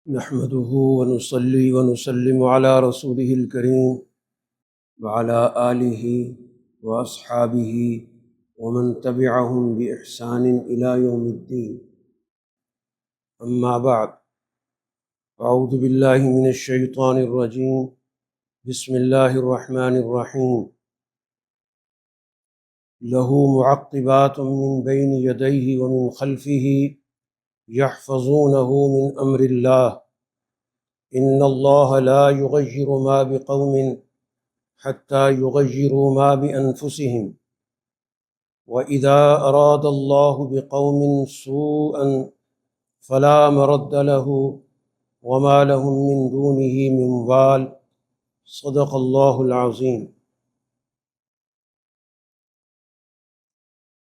نحمده ونصلي ونسلم على رسوله الكريم وعلى آله وأصحابه ومن تبعهم بإحسان إلى يوم الدين. أما بعد، أعوذ بالله من الشيطان الرجيم. بسم الله الرحمن الرحيم. له معقبات من بين يديه ومن خلفه يحفظونه من أمر الله إن الله لا يغير ما بقوم حتى يغيروا ما بأنفسهم وإذا أراد الله بقوم سوءا فلا مرد له وما لهم من دونه من وال. صدق اللہ العظیم.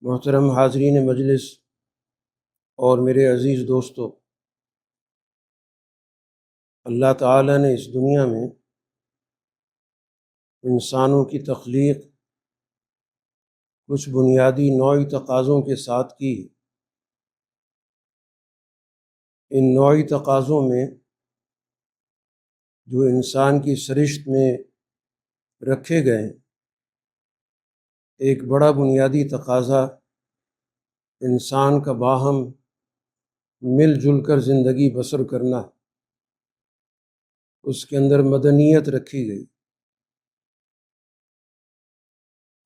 محترم حاضرین مجلس اور میرے عزیز دوستو، اللہ تعالیٰ نے اس دنیا میں انسانوں کی تخلیق کچھ بنیادی نوعی تقاضوں کے ساتھ کی. ان نوعی تقاضوں میں جو انسان کی سرشت میں رکھے گئے، ایک بڑا بنیادی تقاضا انسان کا باہم مل جل کر زندگی بسر کرنا، اس کے اندر مدنیت رکھی گئی.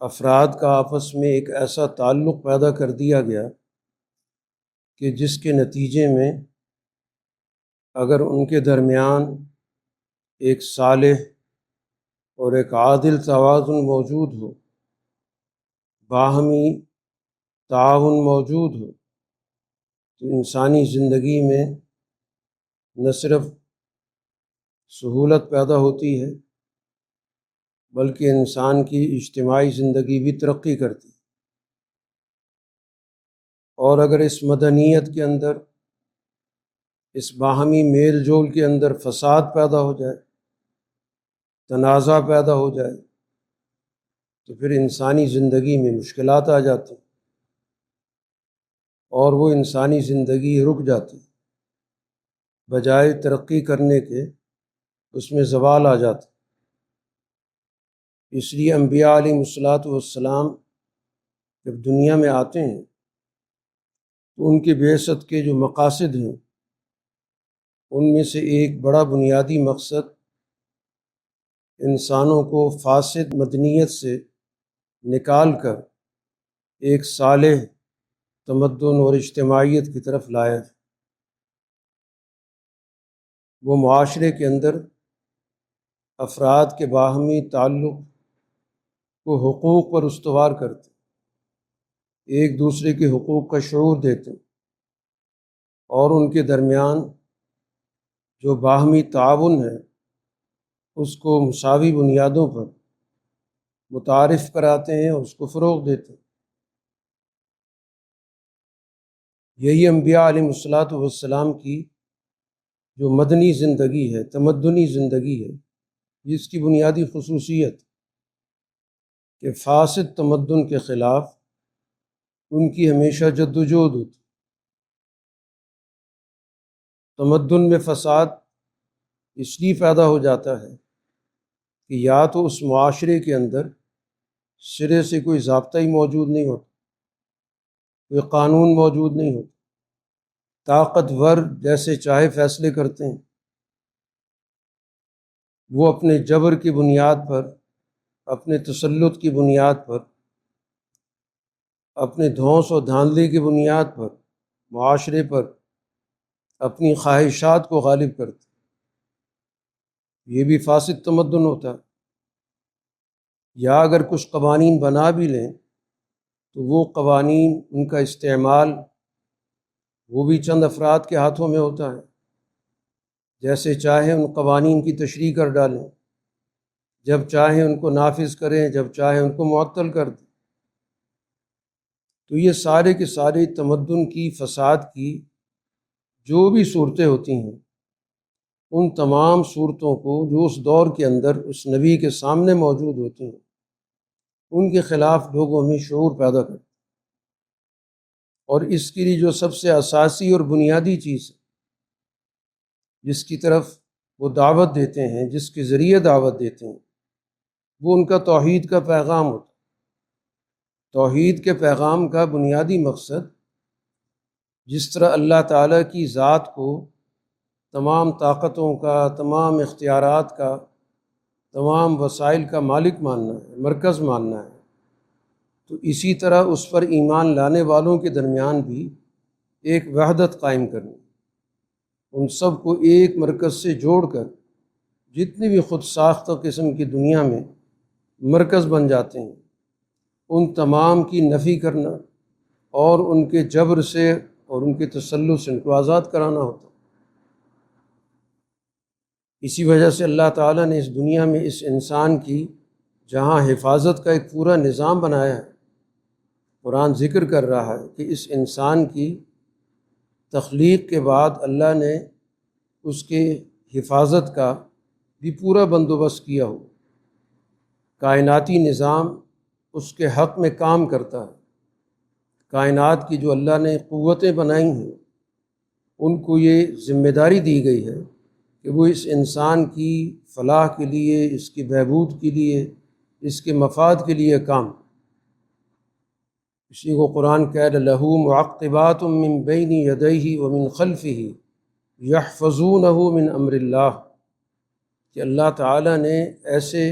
افراد کا آپس میں ایک ایسا تعلق پیدا کر دیا گیا کہ جس کے نتیجے میں اگر ان کے درمیان ایک صالح اور ایک عادل توازن موجود ہو، باہمی تعاون موجود ہو، تو انسانی زندگی میں نہ صرف سہولت پیدا ہوتی ہے بلکہ انسان کی اجتماعی زندگی بھی ترقی کرتی ہے. اور اگر اس مدنیت کے اندر، اس باہمی میل جول کے اندر فساد پیدا ہو جائے، تنازع پیدا ہو جائے، تو پھر انسانی زندگی میں مشکلات آ جاتی اور وہ انسانی زندگی رک جاتی، بجائے ترقی کرنے کے اس میں زوال آ جاتا. اس لیے انبیاء علیہ الصلاۃ والسلام جب دنیا میں آتے ہیں تو ان کے بعثت کے جو مقاصد ہیں ان میں سے ایک بڑا بنیادی مقصد انسانوں کو فاسد مدنیت سے نکال کر ایک صالح تمدن اور اجتماعیت کی طرف لایا. وہ معاشرے کے اندر افراد کے باہمی تعلق کو حقوق پر استوار کرتے، ایک دوسرے کے حقوق کا شعور دیتے اور ان کے درمیان جو باہمی تعاون ہے اس کو مساوی بنیادوں پر متعارف کراتے ہیں اور اس کو فروغ دیتے ہیں. یہی انبیاء علیہ الصلاۃ والسلام کی جو مدنی زندگی ہے، تمدنی زندگی ہے، اس کی بنیادی خصوصیت کہ فاسد تمدن کے خلاف ان کی ہمیشہ جدوجہد ہوتی. تمدن میں فساد اس لیے پیدا ہو جاتا ہے کہ یا تو اس معاشرے کے اندر سرے سے کوئی ضابطہ ہی موجود نہیں ہوتا، کوئی قانون موجود نہیں ہوتا، طاقتور جیسے چاہے فیصلے کرتے ہیں، وہ اپنے جبر کی بنیاد پر، اپنے تسلط کی بنیاد پر، اپنے دھونس و دھاندلی کی بنیاد پر معاشرے پر اپنی خواہشات کو غالب کرتے. یہ بھی فاسد تمدن ہوتا ہے. یا اگر کچھ قوانین بنا بھی لیں تو وہ قوانین، ان کا استعمال وہ بھی چند افراد کے ہاتھوں میں ہوتا ہے، جیسے چاہیں ان قوانین کی تشریح کر ڈالیں، جب چاہیں ان کو نافذ کریں، جب چاہیں ان کو معطل کر دیں. تو یہ سارے کے سارے تمدن کی، فساد کی جو بھی صورتیں ہوتی ہیں، ان تمام صورتوں کو جو اس دور کے اندر اس نبی کے سامنے موجود ہوتی ہیں، ان کے خلاف لوگوں میں شعور پیدا کرتے. اور اس کے لیے جو سب سے اساسی اور بنیادی چیز ہے جس کی طرف وہ دعوت دیتے ہیں، جس کے ذریعے دعوت دیتے ہیں، وہ ان کا توحید کا پیغام ہوتا ہے۔ توحید کے پیغام کا بنیادی مقصد جس طرح اللہ تعالیٰ کی ذات کو تمام طاقتوں کا، تمام اختیارات کا، تمام وسائل کا مالک ماننا ہے، مرکز ماننا ہے، تو اسی طرح اس پر ایمان لانے والوں کے درمیان بھی ایک وحدت قائم کرنی، ان سب کو ایک مرکز سے جوڑ کر جتنی بھی خود ساختہ قسم کی دنیا میں مرکز بن جاتے ہیں ان تمام کی نفی کرنا اور ان کے جبر سے اور ان کے تسلط سے ان کو آزاد کرانا ہوتا۔ اسی وجہ سے اللہ تعالیٰ نے اس دنیا میں اس انسان کی جہاں حفاظت کا ایک پورا نظام بنایا ہے، قرآن ذکر کر رہا ہے کہ اس انسان کی تخلیق کے بعد اللہ نے اس کے حفاظت کا بھی پورا بندوبست کیا ہو، کائناتی نظام اس کے حق میں کام کرتا ہے۔ کائنات کی جو اللہ نے قوتیں بنائی ہیں ان کو یہ ذمہ داری دی گئی ہے کہ وہ اس انسان کی فلاح کے لیے، اس کی بہبود کے لیے، اس کے مفاد کے لیے کام۔ اسی کو قرآن کہہ رہا لَهُ مُعَقِّبَاتٌ مِّن بَيْنِ يَدَيْهِ وَمِن خَلْفِهِ يَحْفَظُونَهُ مِنْ أَمْرِ اللَّهِ، کہ اللہ تعالیٰ نے ایسے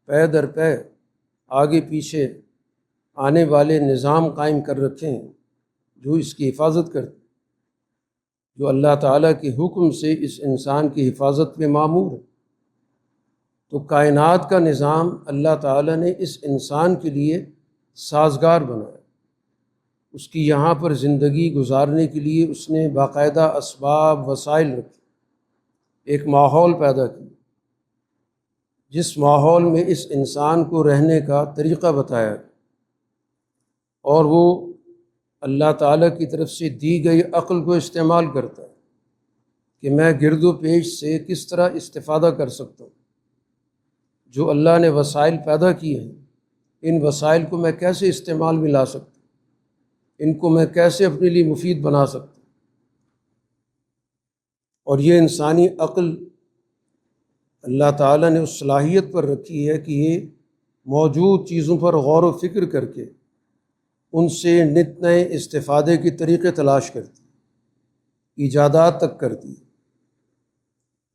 پے در پے آگے پیچھے آنے والے نظام قائم کر رکھے ہیں جو اس کی حفاظت کرتے، جو اللہ تعالیٰ کے حکم سے اس انسان کی حفاظت میں مامور ہے۔ تو کائنات کا نظام اللہ تعالیٰ نے اس انسان کے لیے سازگار بنایا، اس کی یہاں پر زندگی گزارنے کے لیے اس نے باقاعدہ اسباب وسائل رکھے، ایک ماحول پیدا کیا، جس ماحول میں اس انسان کو رہنے کا طریقہ بتایا، اور وہ اللہ تعالیٰ کی طرف سے دی گئی عقل کو استعمال کرتا ہے کہ میں گرد و پیش سے کس طرح استفادہ کر سکتا ہوں، جو اللہ نے وسائل پیدا کیے ہیں ان وسائل کو میں کیسے استعمال میں لا سکتا ہوں، ان کو میں کیسے اپنے لیے مفید بنا سکتا ہوں۔ اور یہ انسانی عقل اللہ تعالیٰ نے اس صلاحیت پر رکھی ہے کہ یہ موجود چیزوں پر غور و فکر کر کے ان سے نت نئے استفادے کے طریقے تلاش کرتی، ایجادات تک کرتی،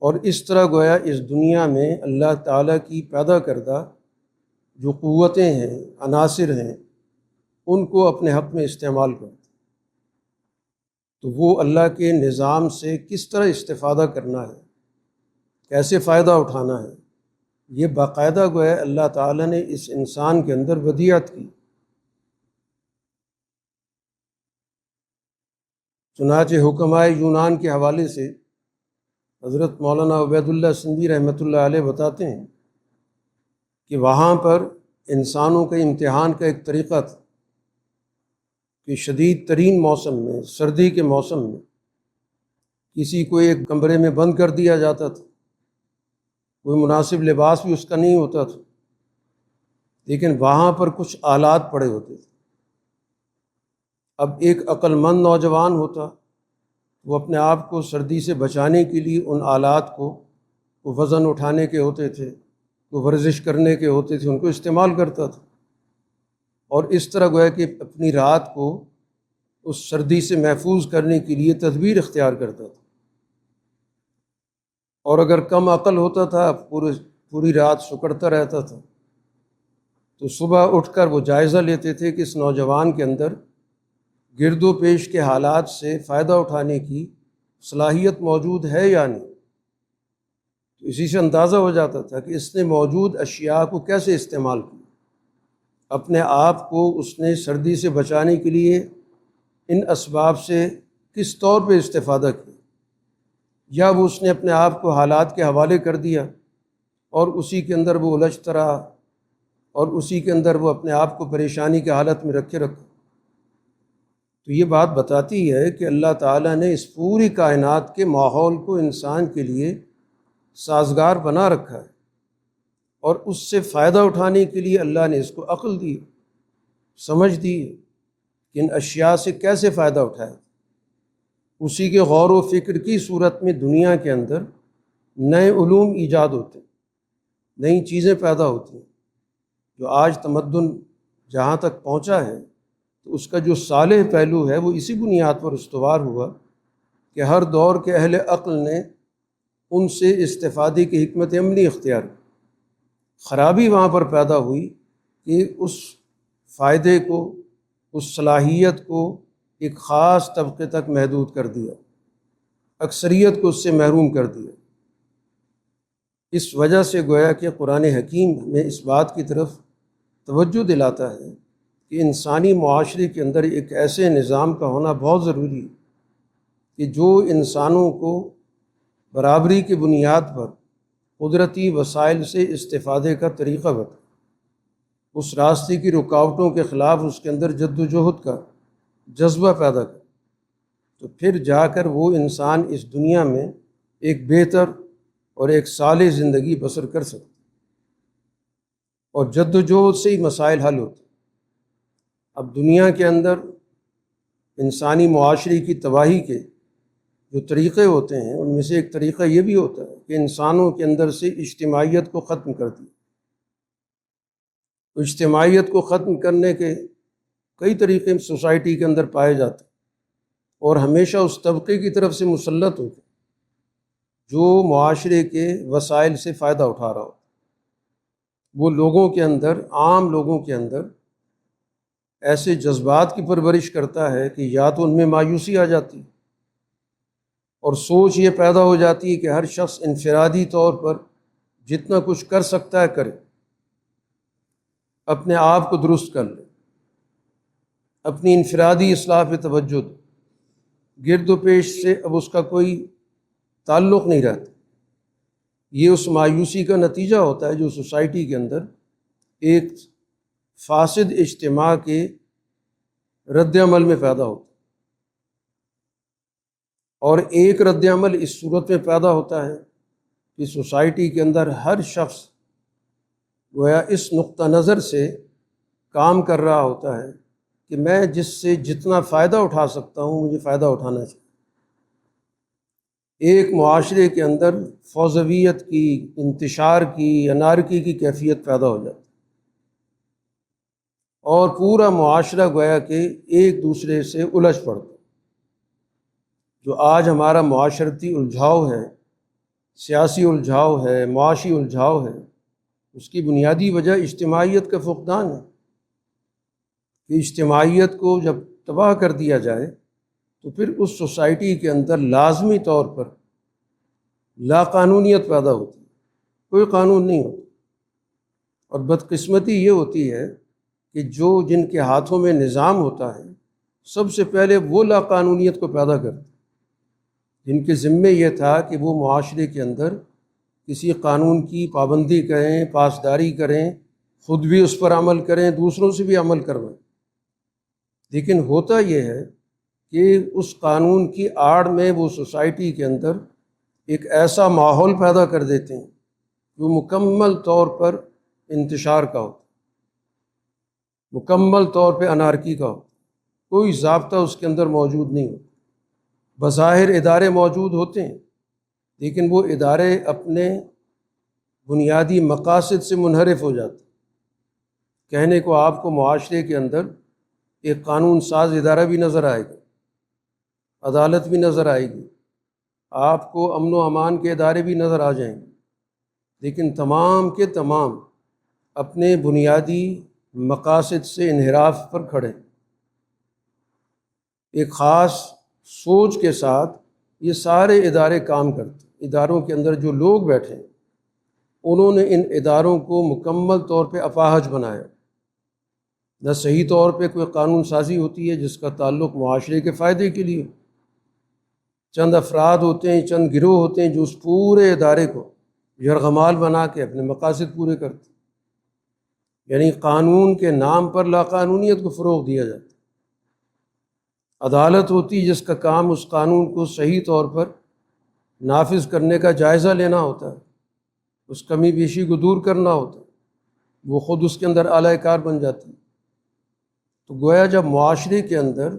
اور اس طرح گویا اس دنیا میں اللہ تعالیٰ کی پیدا کردہ جو قوتیں ہیں، عناصر ہیں، ان کو اپنے حق میں استعمال کرتی۔ تو وہ اللہ کے نظام سے کس طرح استفادہ کرنا ہے، کیسے فائدہ اٹھانا ہے، یہ باقاعدہ گویا اللہ تعالیٰ نے اس انسان کے اندر ودیعت کی۔ چنانچہ حکمائے یونان کے حوالے سے حضرت مولانا عبید اللہ سندھی رحمۃ اللہ علیہ بتاتے ہیں کہ وہاں پر انسانوں کے امتحان کا ایک طریقہ تھا کہ شدید ترین موسم میں، سردی کے موسم میں، کسی کو ایک کمرے میں بند کر دیا جاتا تھا، کوئی مناسب لباس بھی اس کا نہیں ہوتا تھا، لیکن وہاں پر کچھ آلات پڑے ہوتے تھے۔ اب ایک عقل مند نوجوان ہوتا، وہ اپنے آپ کو سردی سے بچانے کے لیے ان آلات کو وزن اٹھانے کے ہوتے تھے، وہ ورزش کرنے کے ہوتے تھے، ان کو استعمال کرتا تھا، اور اس طرح گویا کہ اپنی رات کو اس سردی سے محفوظ کرنے کے لیے تدبیر اختیار کرتا تھا۔ اور اگر کم عقل ہوتا تھا، پوری رات سکڑتا رہتا تھا، تو صبح اٹھ کر وہ جائزہ لیتے تھے کہ اس نوجوان کے اندر گرد و پیش کے حالات سے فائدہ اٹھانے کی صلاحیت موجود ہے یا نہیں۔ تو اسی سے اندازہ ہو جاتا تھا کہ اس نے موجود اشیاء کو کیسے استعمال کیا، اپنے آپ کو اس نے سردی سے بچانے کے لیے ان اسباب سے کس طور پہ استفادہ کیا، یا وہ اس نے اپنے آپ کو حالات کے حوالے کر دیا اور اسی کے اندر وہ الجھتا رہا اور اسی کے اندر وہ اپنے آپ کو پریشانی کی حالت میں رکھا۔ تو یہ بات بتاتی ہے کہ اللہ تعالیٰ نے اس پوری کائنات کے ماحول کو انسان کے لیے سازگار بنا رکھا ہے، اور اس سے فائدہ اٹھانے کے لیے اللہ نے اس کو عقل دی، سمجھ دی کہ ان اشیاء سے کیسے فائدہ اٹھائے۔ اسی کے غور و فکر کی صورت میں دنیا کے اندر نئے علوم ایجاد ہوتے ہیں، نئی چیزیں پیدا ہوتی ہیں۔ جو آج تمدن جہاں تک پہنچا ہے تو اس کا جو صالح پہلو ہے وہ اسی بنیاد پر استوار ہوا کہ ہر دور کے اہل عقل نے ان سے استفادے کی حکمت عملی اختیار کی۔ خرابی وہاں پر پیدا ہوئی کہ اس فائدے کو، اس صلاحیت کو ایک خاص طبقے تک محدود کر دیا، اکثریت کو اس سے محروم کر دیا۔ اس وجہ سے گویا کہ قرآن حکیم میں اس بات کی طرف توجہ دلاتا ہے کہ انسانی معاشرے کے اندر ایک ایسے نظام کا ہونا بہت ضروری ہے کہ جو انسانوں کو برابری کی بنیاد پر قدرتی وسائل سے استفادے کا طریقہ بتائے، اس راستے کی رکاوٹوں کے خلاف اس کے اندر جد و جہد کا جذبہ پیدا کرے، تو پھر جا کر وہ انسان اس دنیا میں ایک بہتر اور ایک صالح زندگی بسر کر سکتا، اور جد و جہد سے ہی مسائل حل ہوتے۔ اب دنیا کے اندر انسانی معاشرے کی تباہی کے جو طریقے ہوتے ہیں ان میں سے ایک طریقہ یہ بھی ہوتا ہے کہ انسانوں کے اندر سے اجتماعیت کو ختم کر دیا۔ اجتماعیت کو ختم کرنے کے کئی طریقے سوسائٹی کے اندر پائے جاتے ہیں، اور ہمیشہ اس طبقے کی طرف سے مسلط ہوتے ہیں جو معاشرے کے وسائل سے فائدہ اٹھا رہا ہوتا ہے۔ وہ لوگوں کے اندر، عام لوگوں کے اندر ایسے جذبات کی پرورش کرتا ہے کہ یا تو ان میں مایوسی آ جاتی ہے اور سوچ یہ پیدا ہو جاتی ہے کہ ہر شخص انفرادی طور پر جتنا کچھ کر سکتا ہے کرے، اپنے آپ کو درست کر لے، اپنی انفرادی اصلاح پہ توجہ دے، گرد و پیش سے اب اس کا کوئی تعلق نہیں رہتا۔ یہ اس مایوسی کا نتیجہ ہوتا ہے جو سوسائٹی کے اندر ایک فاسد اجتماع کے رد عمل میں پیدا ہوتا ہے، اور ایک رد عمل اس صورت میں پیدا ہوتا ہے کہ سوسائٹی کے اندر ہر شخص گویا اس نقطہ نظر سے کام کر رہا ہوتا ہے کہ میں جس سے جتنا فائدہ اٹھا سکتا ہوں مجھے فائدہ اٹھانا چاہیے۔ ایک معاشرے کے اندر فوضویت کی، انتشار کی، انارکی کی کیفیت پیدا ہو جاتی، اور پورا معاشرہ گویا کہ ایک دوسرے سے الجھ پڑتا۔ جو آج ہمارا معاشرتی الجھاؤ ہے، سیاسی الجھاؤ ہے، معاشی الجھاؤ ہے، اس کی بنیادی وجہ اجتماعیت کا فقدان ہے کہ اجتماعیت کو جب تباہ کر دیا جائے تو پھر اس سوسائٹی کے اندر لازمی طور پر لا قانونیت پیدا ہوتی ہے، کوئی قانون نہیں ہوتا۔ اور بدقسمتی یہ ہوتی ہے کہ جن کے ہاتھوں میں نظام ہوتا ہے سب سے پہلے وہ لا قانونیت کو پیدا کرتے، جن کے ذمے یہ تھا کہ وہ معاشرے کے اندر کسی قانون کی پابندی کریں، پاسداری کریں، خود بھی اس پر عمل کریں، دوسروں سے بھی عمل کروائیں۔ لیکن ہوتا یہ ہے کہ اس قانون کی آڑ میں وہ سوسائٹی کے اندر ایک ایسا ماحول پیدا کر دیتے ہیں جو مکمل طور پر انتشار کا ہوتا، مکمل طور پہ انارکی کا ہوتا، کوئی ضابطہ اس کے اندر موجود نہیں ہوتا۔ بظاہر ادارے موجود ہوتے ہیں لیکن وہ ادارے اپنے بنیادی مقاصد سے منحرف ہو جاتے۔ کہنے کو آپ کو معاشرے کے اندر ایک قانون ساز ادارہ بھی نظر آئے گا، عدالت بھی نظر آئے گی، آپ کو امن و امان کے ادارے بھی نظر آ جائیں گے، لیکن تمام کے تمام اپنے بنیادی مقاصد سے انحراف پر کھڑے۔ ایک خاص سوچ کے ساتھ یہ سارے ادارے کام کرتے، اداروں کے اندر جو لوگ بیٹھے ہیں انہوں نے ان اداروں کو مکمل طور پہ اپاہج بنایا۔ نہ صحیح طور پہ کوئی قانون سازی ہوتی ہے جس کا تعلق معاشرے کے فائدے کے لیے، چند افراد ہوتے ہیں، چند گروہ ہوتے ہیں جو اس پورے ادارے کو یرغمال بنا کے اپنے مقاصد پورے کرتے، یعنی قانون کے نام پر لا قانونیت کو فروغ دیا جاتا۔ عدالت ہوتی جس کا کام اس قانون کو صحیح طور پر نافذ کرنے کا جائزہ لینا ہوتا ہے، اس کمی بیشی کو دور کرنا ہوتا ہے، وہ خود اس کے اندر اعلی کار بن جاتی ہے۔ تو گویا جب معاشرے کے اندر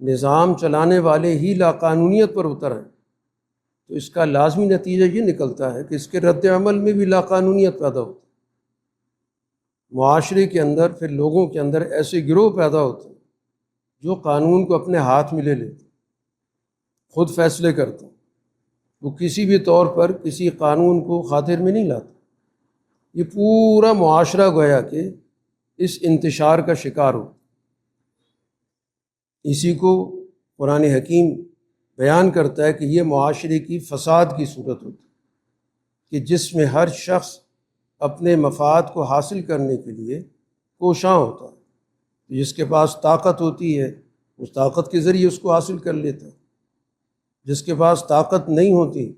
نظام چلانے والے ہی لاقانونیت پر اتر ہیں، تو اس کا لازمی نتیجہ یہ نکلتا ہے کہ اس کے رد عمل میں بھی لاقانونیت پیدا ہوتی ہے۔ معاشرے کے اندر پھر لوگوں کے اندر ایسے گروہ پیدا ہوتے ہیں جو قانون کو اپنے ہاتھ میں لے لیتے، خود فیصلے کرتے ہیں، وہ کسی بھی طور پر کسی قانون کو خاطر میں نہیں لاتے۔ یہ پورا معاشرہ گویا کہ اس انتشار کا شکار ہو۔ اسی کو قرآن حکیم بیان کرتا ہے کہ یہ معاشرے کی فساد کی صورت ہوتی ہے کہ جس میں ہر شخص اپنے مفاد کو حاصل کرنے کے لیے کوشاں ہوتا ہے۔ جس کے پاس طاقت ہوتی ہے اس طاقت کے ذریعے اس کو حاصل کر لیتا ہے، جس کے پاس طاقت نہیں ہوتی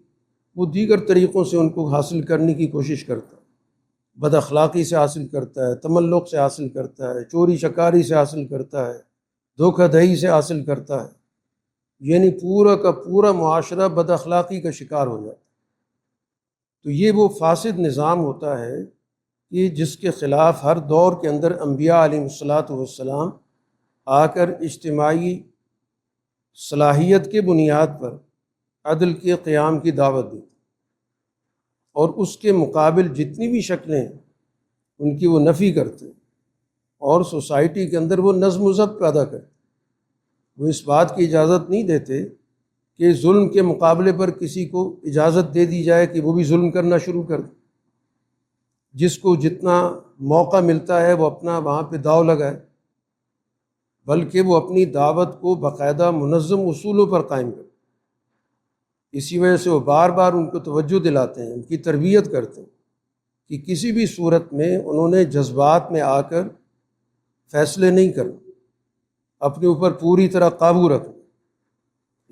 وہ دیگر طریقوں سے ان کو حاصل کرنے کی کوشش کرتا ہے، بد اخلاقی سے حاصل کرتا ہے، تملق سے حاصل کرتا ہے، چوری چکاری سے حاصل کرتا ہے، دھوکہ دہی سے حاصل کرتا ہے، یعنی پورا کا پورا معاشرہ بد اخلاقی کا شکار ہو جاتا ہے۔ تو یہ وہ فاسد نظام ہوتا ہے کہ جس کے خلاف ہر دور کے اندر انبیاء علیہ الصلاۃ والسلام آ کر اجتماعی صلاحیت کے بنیاد پر عدل کے قیام کی دعوت دی، اور اس کے مقابل جتنی بھی شکلیں ہیں ان کی وہ نفی کرتے اور سوسائٹی کے اندر وہ نظم و ضبط پیدا کرتے۔ وہ اس بات کی اجازت نہیں دیتے کہ ظلم کے مقابلے پر کسی کو اجازت دے دی جائے کہ وہ بھی ظلم کرنا شروع کر دے، جس کو جتنا موقع ملتا ہے وہ اپنا وہاں پہ داؤ لگائے، بلکہ وہ اپنی دعوت کو باقاعدہ منظم اصولوں پر قائم کرے۔ اسی وجہ سے وہ بار بار ان کو توجہ دلاتے ہیں، ان کی تربیت کرتے ہیں کہ کسی بھی صورت میں انہوں نے جذبات میں آ کر فیصلے نہیں کرنا، اپنے اوپر پوری طرح قابو رکھنا۔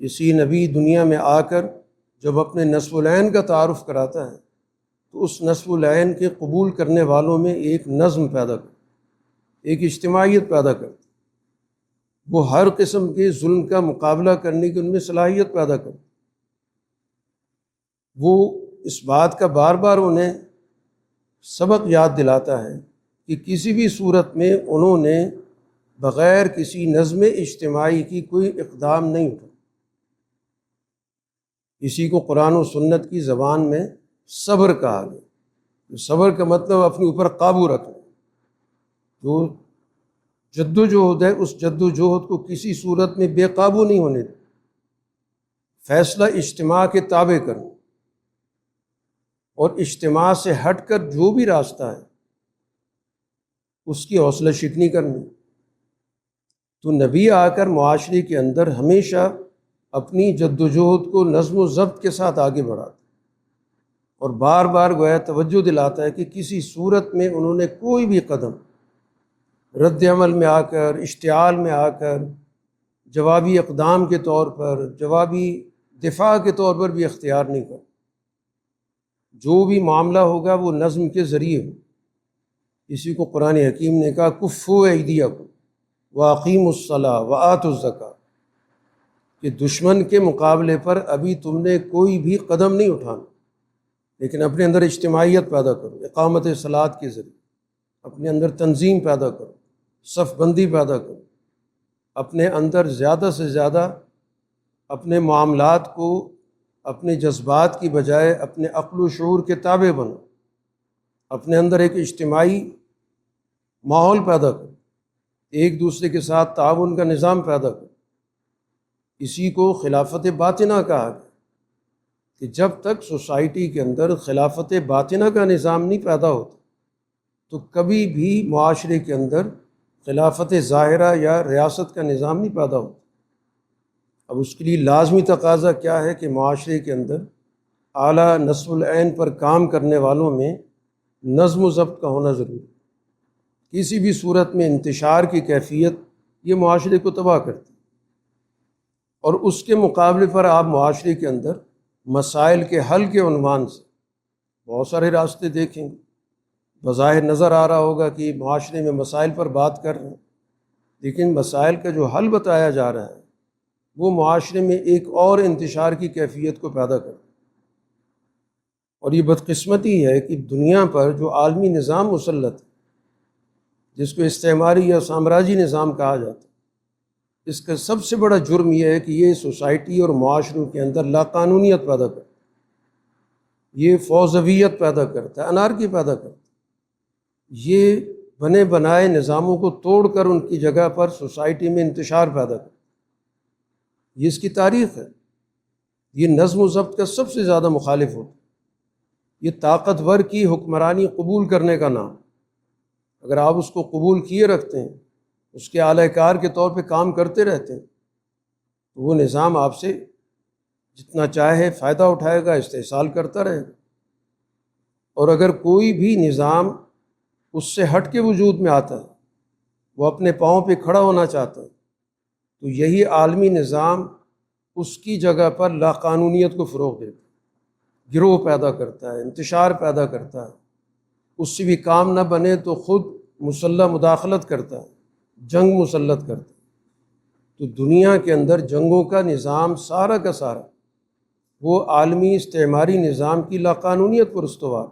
اسی نبی دنیا میں آ کر جب اپنے نصب العین کا تعارف کراتا ہے تو اس نصب العین کے قبول کرنے والوں میں ایک نظم پیدا کرتا، ایک اجتماعیت پیدا کرتا، وہ ہر قسم کے ظلم کا مقابلہ کرنے کی ان میں صلاحیت پیدا کرتا۔ وہ اس بات کا بار بار انہیں سبق یاد دلاتا ہے کہ کسی بھی صورت میں انہوں نے بغیر کسی نظم اجتماعی کی کوئی اقدام نہیں اٹھا۔ اسی کو قرآن و سنت کی زبان میں صبر کہا گیا۔ صبر کا مطلب اپنے اوپر قابو رکھنا، جو جد و جہد ہے اس جد و جہد کو کسی صورت میں بے قابو نہیں ہونے دیں، فیصلہ اجتماع کے تابع کرنا، اور اجتماع سے ہٹ کر جو بھی راستہ ہے اس کی حوصلہ شکنی کرنی۔ تو نبی آ کر معاشرے کے اندر ہمیشہ اپنی جد و جہد کو نظم و ضبط کے ساتھ آگے بڑھاتا اور بار بار گویا توجہ دلاتا ہے کہ کسی صورت میں انہوں نے کوئی بھی قدم رد عمل میں آ کر، اشتعال میں آ کر، جوابی اقدام کے طور پر، جوابی دفاع کے طور پر بھی اختیار نہیں کرا۔ جو بھی معاملہ ہوگا وہ نظم کے ذریعے ہو۔ اسی کو قرآن حکیم نے کہا کفوا ایدیکم واقیموا الصلاۃ وآتوا الزکاۃ، کہ دشمن کے مقابلے پر ابھی تم نے کوئی بھی قدم نہیں اٹھانا، لیکن اپنے اندر اجتماعیت پیدا کرو، اقامت صلاۃ کے ذریعے اپنے اندر تنظیم پیدا کرو، صف بندی پیدا کرو، اپنے اندر زیادہ سے زیادہ اپنے معاملات کو اپنے جذبات کی بجائے اپنے عقل و شعور کے تابع بنو، اپنے اندر ایک اجتماعی ماحول پیدا کرو، ایک دوسرے کے ساتھ تعاون کا نظام پیدا کرو۔ اسی کو خلافت باطنہ کہا گیا کہ جب تک سوسائٹی کے اندر خلافت باطنہ کا نظام نہیں پیدا ہوتا تو کبھی بھی معاشرے کے اندر خلافت ظاہرہ یا ریاست کا نظام نہیں پیدا ہوتا۔ اب اس کے لیے لازمی تقاضا کیا ہے کہ معاشرے کے اندر اعلیٰ نصب العین پر کام کرنے والوں میں نظم و ضبط کا ہونا ضروری ہے۔ کسی بھی صورت میں انتشار کی کیفیت یہ معاشرے کو تباہ کرتی ہے، اور اس کے مقابلے پر آپ معاشرے کے اندر مسائل کے حل کے عنوان سے بہت سارے راستے دیکھیں گے۔ بظاہر نظر آ رہا ہوگا کہ معاشرے میں مسائل پر بات کر رہے ہیں، لیکن مسائل کا جو حل بتایا جا رہا ہے وہ معاشرے میں ایک اور انتشار کی کیفیت کو پیدا کرتا ہے۔ اور یہ بدقسمتی ہے کہ دنیا پر جو عالمی نظام مسلط ہے، جس کو استعماری یا سامراجی نظام کہا جاتا ہے، اس کا سب سے بڑا جرم یہ ہے کہ یہ سوسائٹی اور معاشروں کے اندر لاقانونیت پیدا کرتا ہے، یہ فوضویت پیدا کرتا ہے، انارکی پیدا کرتا ہے، یہ بنے بنائے نظاموں کو توڑ کر ان کی جگہ پر سوسائٹی میں انتشار پیدا کرتا ہے۔ یہ اس کی تاریخ ہے۔ یہ نظم و ضبط کا سب سے زیادہ مخالف ہوتا ہے۔ یہ طاقتور کی حکمرانی قبول کرنے کا نام، اگر آپ اس کو قبول کیے رکھتے ہیں، اس کے اعلی کار کے طور پہ کام کرتے رہتے ہیں، تو وہ نظام آپ سے جتنا چاہے فائدہ اٹھائے گا، استحصال کرتا رہے گا۔ اور اگر کوئی بھی نظام اس سے ہٹ کے وجود میں آتا ہے، وہ اپنے پاؤں پہ کھڑا ہونا چاہتا ہے، تو یہی عالمی نظام اس کی جگہ پر لاقانونیت کو فروغ دیتا ہے، گروہ پیدا کرتا ہے، انتشار پیدا کرتا ہے، اس سے بھی کام نہ بنے تو خود مسلح مداخلت کرتا ہے، جنگ مسلط کرتا ہے۔ تو دنیا کے اندر جنگوں کا نظام سارا کا سارا وہ عالمی استعماری نظام کی لاقانونیت پر استوار،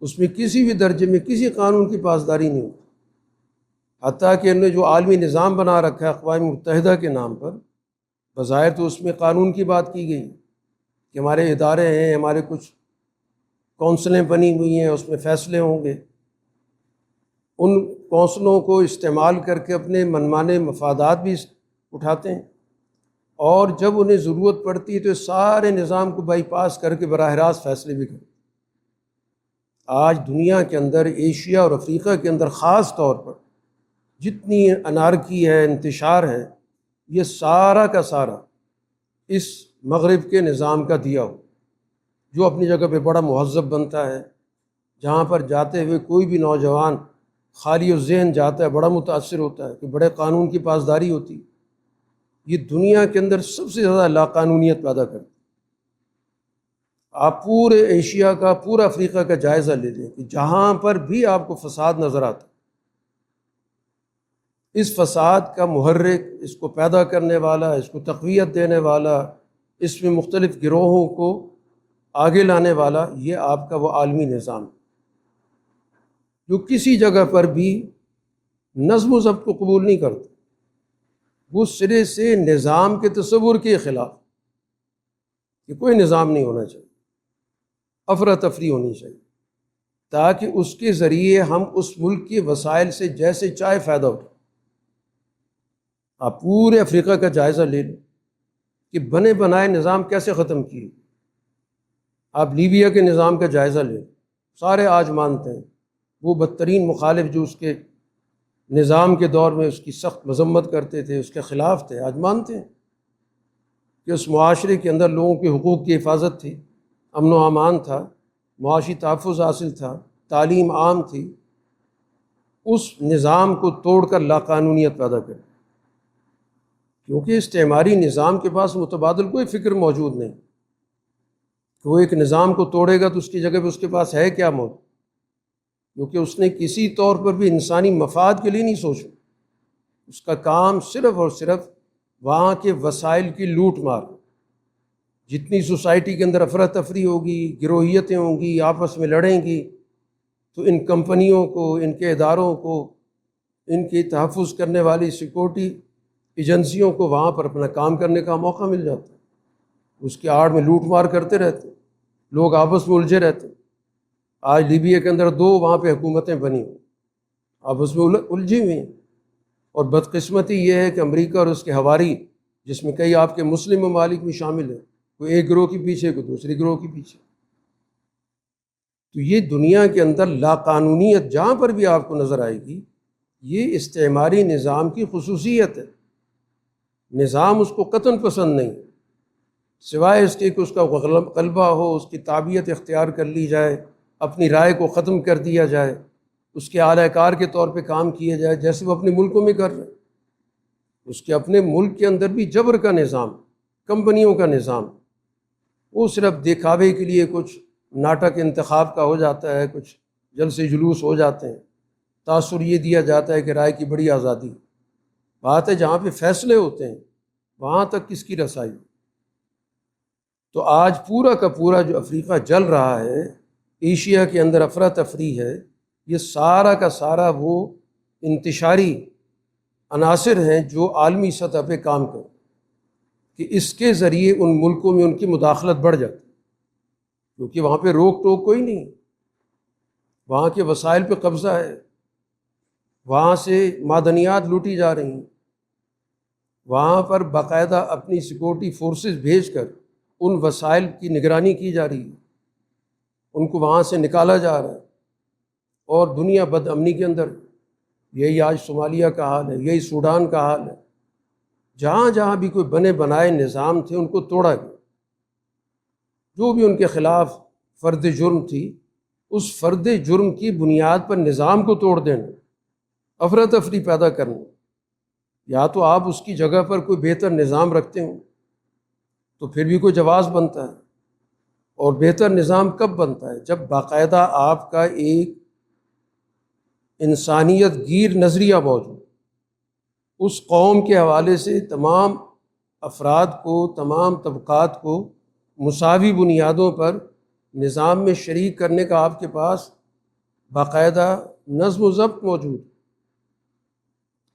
اس میں کسی بھی درجے میں کسی قانون کی پاسداری نہیں ہوتی۔ حتیٰ کہ انہوں نے جو عالمی نظام بنا رکھا ہے اقوام متحدہ کے نام پر، بظاہر تو اس میں قانون کی بات کی گئی کہ ہمارے ادارے ہیں، ہمارے کچھ کونسلیں بنی ہوئی ہیں، اس میں فیصلے ہوں گے۔ ان کونسلوں کو استعمال کر کے اپنے منمانے مفادات بھی اٹھاتے ہیں، اور جب انہیں ضرورت پڑتی ہے تو سارے نظام کو بائی پاس کر کے براہ راست فیصلے بھی کرتے ہیں۔ آج دنیا کے اندر، ایشیا اور افریقہ کے اندر خاص طور پر جتنی انارکی ہے، انتشار ہے، یہ سارا کا سارا اس مغرب کے نظام کا دیا ہو، جو اپنی جگہ پہ بڑا مہذب بنتا ہے، جہاں پر جاتے ہوئے کوئی بھی نوجوان خالی الذہن جاتا ہے، بڑا متاثر ہوتا ہے کہ بڑے قانون کی پاسداری ہوتی۔ یہ دنیا کے اندر سب سے زیادہ لاقانونیت پیدا کرتی۔ آپ پورے ایشیا کا، پورا افریقہ کا جائزہ لے لیں کہ جہاں پر بھی آپ کو فساد نظر آتا، اس فساد کا محرک، اس کو پیدا کرنے والا، اس کو تقویت دینے والا، اس میں مختلف گروہوں کو آگے لانے والا، یہ آپ کا وہ عالمی نظام جو کسی جگہ پر بھی نظم و ضبط کو قبول نہیں کرتا، وہ سرے سے نظام کے تصور کے خلاف، کہ کوئی نظام نہیں ہونا چاہیے، افراتفری ہونی چاہیے، تاکہ اس کے ذریعے ہم اس ملک کے وسائل سے جیسے چاہے فائدہ اٹھائیں۔ آپ پورے افریقہ کا جائزہ لے لیں کہ بنے بنائے نظام کیسے ختم کیے۔ آپ لیبیا کے نظام کا جائزہ لیں، سارے آج مانتے ہیں، وہ بدترین مخالف جو اس کے نظام کے دور میں اس کی سخت مذمت کرتے تھے، اس کے خلاف تھے، آج مانتے ہیں کہ اس معاشرے کے اندر لوگوں کے حقوق کی حفاظت تھی، امن و امان تھا، معاشی تحفظ حاصل تھا، تعلیم عام تھی۔ اس نظام کو توڑ کر لاقانونیت پیدا کر، کیونکہ استعماری نظام کے پاس متبادل کوئی فکر موجود نہیں کہ وہ ایک نظام کو توڑے گا تو اس کی جگہ پہ اس کے پاس ہے کیا موجود، کیونکہ اس نے کسی طور پر بھی انسانی مفاد کے لیے نہیں سوچا۔ اس کا کام صرف اور صرف وہاں کے وسائل کی لوٹ مار۔ جتنی سوسائٹی کے اندر افراتفری ہوگی، گروہیتیں ہوں گی، آپس میں لڑیں گی، تو ان کمپنیوں کو، ان کے اداروں کو، ان کی تحفظ کرنے والی سیکورٹی ایجنسیوں کو وہاں پر اپنا کام کرنے کا موقع مل جاتا ہے۔ اس کی آڑ میں لوٹ مار کرتے رہتے ہیں، لوگ آپس میں الجھے رہتے ہیں۔ آج لیبیا کے اندر 2 وہاں پہ حکومتیں بنی ہوئی، آپس میں الجھی ہوئی ہیں، اور بدقسمتی یہ ہے کہ امریکہ اور اس کے حواری، جس میں کئی آپ کے مسلم ممالک بھی شامل ہیں، کوئی ایک گروہ کے پیچھے، کوئی دوسری گروہ کے پیچھے۔ تو یہ دنیا کے اندر لاقانونیت جہاں پر بھی آپ کو نظر آئے گی، یہ استعماری نظام کی خصوصیت ہے۔ نظام اس کو قطعاً پسند نہیں، سوائے اس کے کہ اس کا غلبہ ہو، اس کی تابعیت اختیار کر لی جائے، اپنی رائے کو ختم کر دیا جائے، اس کے اعلی کار کے طور پہ کام کیا جائے، جیسے وہ اپنے ملکوں میں کر رہے ہیں۔ اس کے اپنے ملک کے اندر بھی جبر کا نظام، کمپنیوں کا نظام، وہ صرف دکھاوے کے لیے کچھ ناٹک انتخاب کا ہو جاتا ہے، کچھ جلسے جلوس ہو جاتے ہیں، تاثر یہ دیا جاتا ہے کہ رائے کی بڑی آزادی۔ بات ہے جہاں پہ فیصلے ہوتے ہیں وہاں تک کس کی رسائی؟ تو آج پورا کا پورا جو افریقہ جل رہا ہے، ایشیا کے اندر افراتفری ہے، یہ سارا کا سارا وہ انتشاری عناصر ہیں جو عالمی سطح پہ کام کریں کہ اس کے ذریعے ان ملکوں میں ان کی مداخلت بڑھ جاتی، کیونکہ وہاں پہ روک ٹوک کوئی نہیں، وہاں کے وسائل پہ قبضہ ہے، وہاں سے معدنیات لوٹی جا رہی ہیں، وہاں پر باقاعدہ اپنی سیکورٹی فورسز بھیج کر ان وسائل کی نگرانی کی جا رہی ہے، ان کو وہاں سے نکالا جا رہا ہے، اور دنیا بد امنی کے اندر، یہی آج صومالیہ کا حال ہے، یہی سوڈان کا حال ہے، جہاں جہاں بھی کوئی بنے بنائے نظام تھے ان کو توڑا گیا، جو بھی ان کے خلاف فرد جرم تھی اس فرد جرم کی بنیاد پر نظام کو توڑ دینا، افراتفری پیدا کرنا، یا تو آپ اس کی جگہ پر کوئی بہتر نظام رکھتے ہوں تو پھر بھی کوئی جواز بنتا ہے، اور بہتر نظام کب بنتا ہے؟ جب باقاعدہ آپ کا ایک انسانیت گیر نظریہ موجود، اس قوم کے حوالے سے تمام افراد کو، تمام طبقات کو مساوی بنیادوں پر نظام میں شریک کرنے کا آپ کے پاس باقاعدہ نظم و ضبط موجود،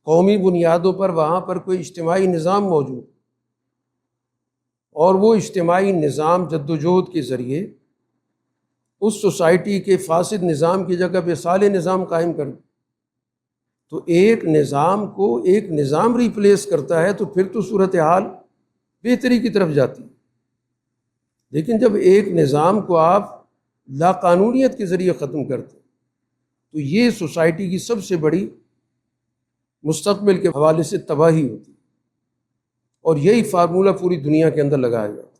قومی بنیادوں پر وہاں پر کوئی اجتماعی نظام موجود، اور وہ اجتماعی نظام جدوجہد کے ذریعے اس سوسائٹی کے فاسد نظام کی جگہ پہ صالح نظام قائم کر دے، تو ایک نظام کو ایک نظام ریپلیس کرتا ہے تو پھر تو صورتحال بہتری کی طرف جاتی ہے۔ لیکن جب ایک نظام کو آپ لاقانونیت کے ذریعے ختم کرتے تو یہ سوسائٹی کی سب سے بڑی مستقبل کے حوالے سے تباہی ہوتی، اور یہی فارمولہ پوری دنیا کے اندر لگایا جاتا ہے،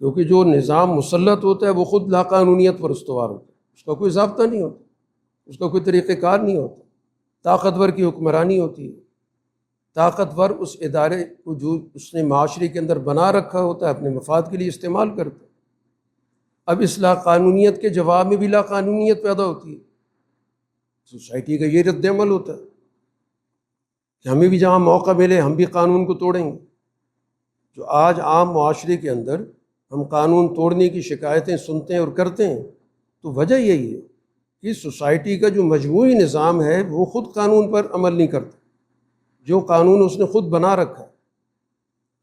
کیونکہ جو نظام مسلط ہوتا ہے وہ خود لاقانونیت پر استوار ہوتا ہے، اس کا کوئی ضابطہ نہیں ہوتا، اس کا کوئی طریقہ کار نہیں ہوتا، طاقتور کی حکمرانی ہوتی ہے، طاقتور اس ادارے کو جو اس نے معاشرے کے اندر بنا رکھا ہوتا ہے اپنے مفاد کے لیے استعمال کرتا ہے۔ اب اس لاقانونیت کے جواب میں بھی لاقانونیت پیدا ہوتی ہے، سوسائٹی کا یہ رد عمل ہوتا ہے کہ ہمیں بھی جہاں موقع ملے ہم بھی قانون کو توڑیں گے۔ جو آج عام معاشرے کے اندر ہم قانون توڑنے کی شکایتیں سنتے ہیں اور کرتے ہیں، تو وجہ یہی ہے کہ سوسائٹی کا جو مجموعی نظام ہے وہ خود قانون پر عمل نہیں کرتا، جو قانون اس نے خود بنا رکھا ہے۔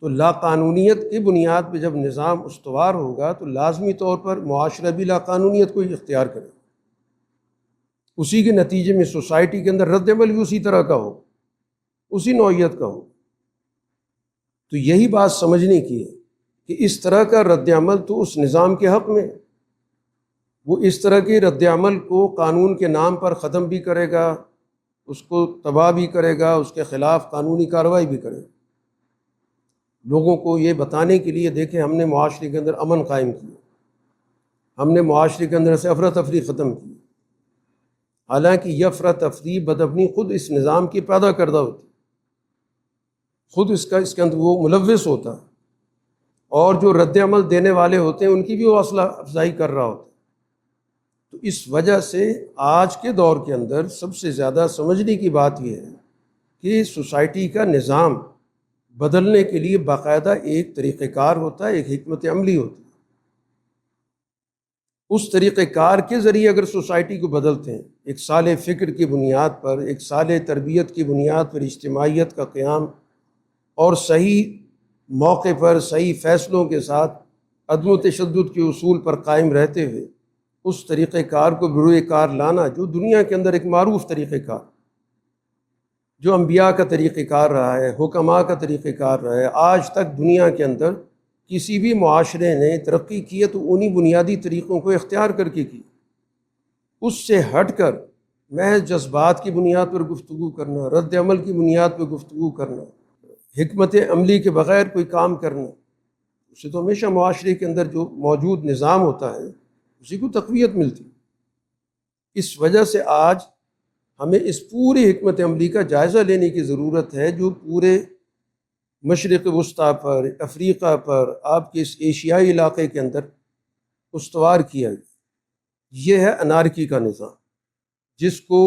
تو لاقانونیت کی بنیاد پہ جب نظام استوار ہوگا تو لازمی طور پر معاشرہ بھی لاقانونیت کو ہی اختیار کرے، اسی کے نتیجے میں سوسائٹی کے اندر رد عمل بھی اسی طرح کا ہو، اسی نوعیت کا ہو۔ تو یہی بات سمجھنے کی ہے کہ اس طرح کا رد عمل تو اس نظام کے حق میں ہے، وہ اس طرح کے رد عمل کو قانون کے نام پر ختم بھی کرے گا، اس کو تباہ بھی کرے گا، اس کے خلاف قانونی کارروائی بھی کرے گا، لوگوں کو یہ بتانے کے لیے دیکھیں ہم نے معاشرے کے اندر امن قائم کیا، ہم نے معاشرے کے اندر سے افراتفری ختم کی، حالانکہ یہ افراتفری بدامنی خود اس نظام کی پیدا کردہ ہوتی، خود اس کے اندر وہ ملوث ہوتا ہے، اور جو رد عمل دینے والے ہوتے ہیں ان کی بھی وہ حوصلہ افزائی کر رہا ہوتا ہے۔ تو اس وجہ سے آج کے دور کے اندر سب سے زیادہ سمجھنے کی بات یہ ہے کہ سوسائٹی کا نظام بدلنے کے لیے باقاعدہ ایک طریقہ کار ہوتا ہے، ایک حکمت عملی ہوتی ہے۔ اس طریقہ کار کے ذریعے اگر سوسائٹی کو بدلتے ہیں، ایک صالح فکر کی بنیاد پر، ایک صالح تربیت کی بنیاد پر اجتماعیت کا قیام، اور صحیح موقع پر صحیح فیصلوں کے ساتھ عدم و تشدد کے اصول پر قائم رہتے ہوئے اس طریقہ کار کو بروئے کار لانا جو دنیا کے اندر ایک معروف طریقہ کار، جو انبیاء کا طریقہ کار رہا ہے، حکماء کا طریقہ کار رہا ہے، آج تک دنیا کے اندر کسی بھی معاشرے نے ترقی کی ہے تو انہی بنیادی طریقوں کو اختیار کر کے کی۔ اس سے ہٹ کر محض جذبات کی بنیاد پر گفتگو کرنا، رد عمل کی بنیاد پر گفتگو کرنا، حکمت عملی کے بغیر کوئی کام کرنا، اس سے تو ہمیشہ معاشرے کے اندر جو موجود نظام ہوتا ہے اسی کو تقویت ملتی۔ اس وجہ سے آج ہمیں اس پوری حکمت عملی کا جائزہ لینے کی ضرورت ہے جو پورے مشرق وسطیٰ پر، افریقہ پر، آپ کے اس ایشیائی علاقے کے اندر استوار کیا گیا۔ یہ ہے انارکی کا نظام، جس کو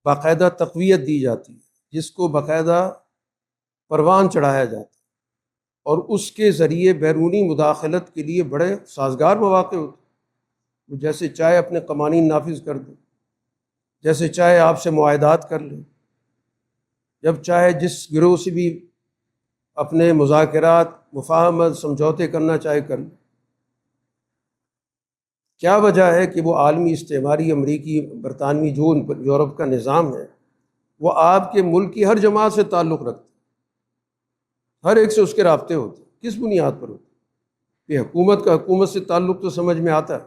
باقاعدہ تقویت دی جاتی ہے، جس کو باقاعدہ پروان چڑھایا جاتا ہے، اور اس کے ذریعے بیرونی مداخلت کے لیے بڑے سازگار مواقع ہوتے ہیں، جیسے چاہے اپنے قوانین نافذ کر دیں، جیسے چاہے آپ سے معاہدات کر لیں، جب چاہے جس گروہ سے بھی اپنے مذاکرات، مفاہمت، سمجھوتے کرنا چاہے کر لیں۔ کیا وجہ ہے کہ وہ عالمی استعماری امریکی برطانوی جو یورپ کا نظام ہے، وہ آپ کے ملک کی ہر جماعت سے تعلق رکھتے، ہر ایک سے اس کے رابطے ہوتے، کس بنیاد پر ہوتے؟ کہ حکومت کا حکومت سے تعلق تو سمجھ میں آتا ہے،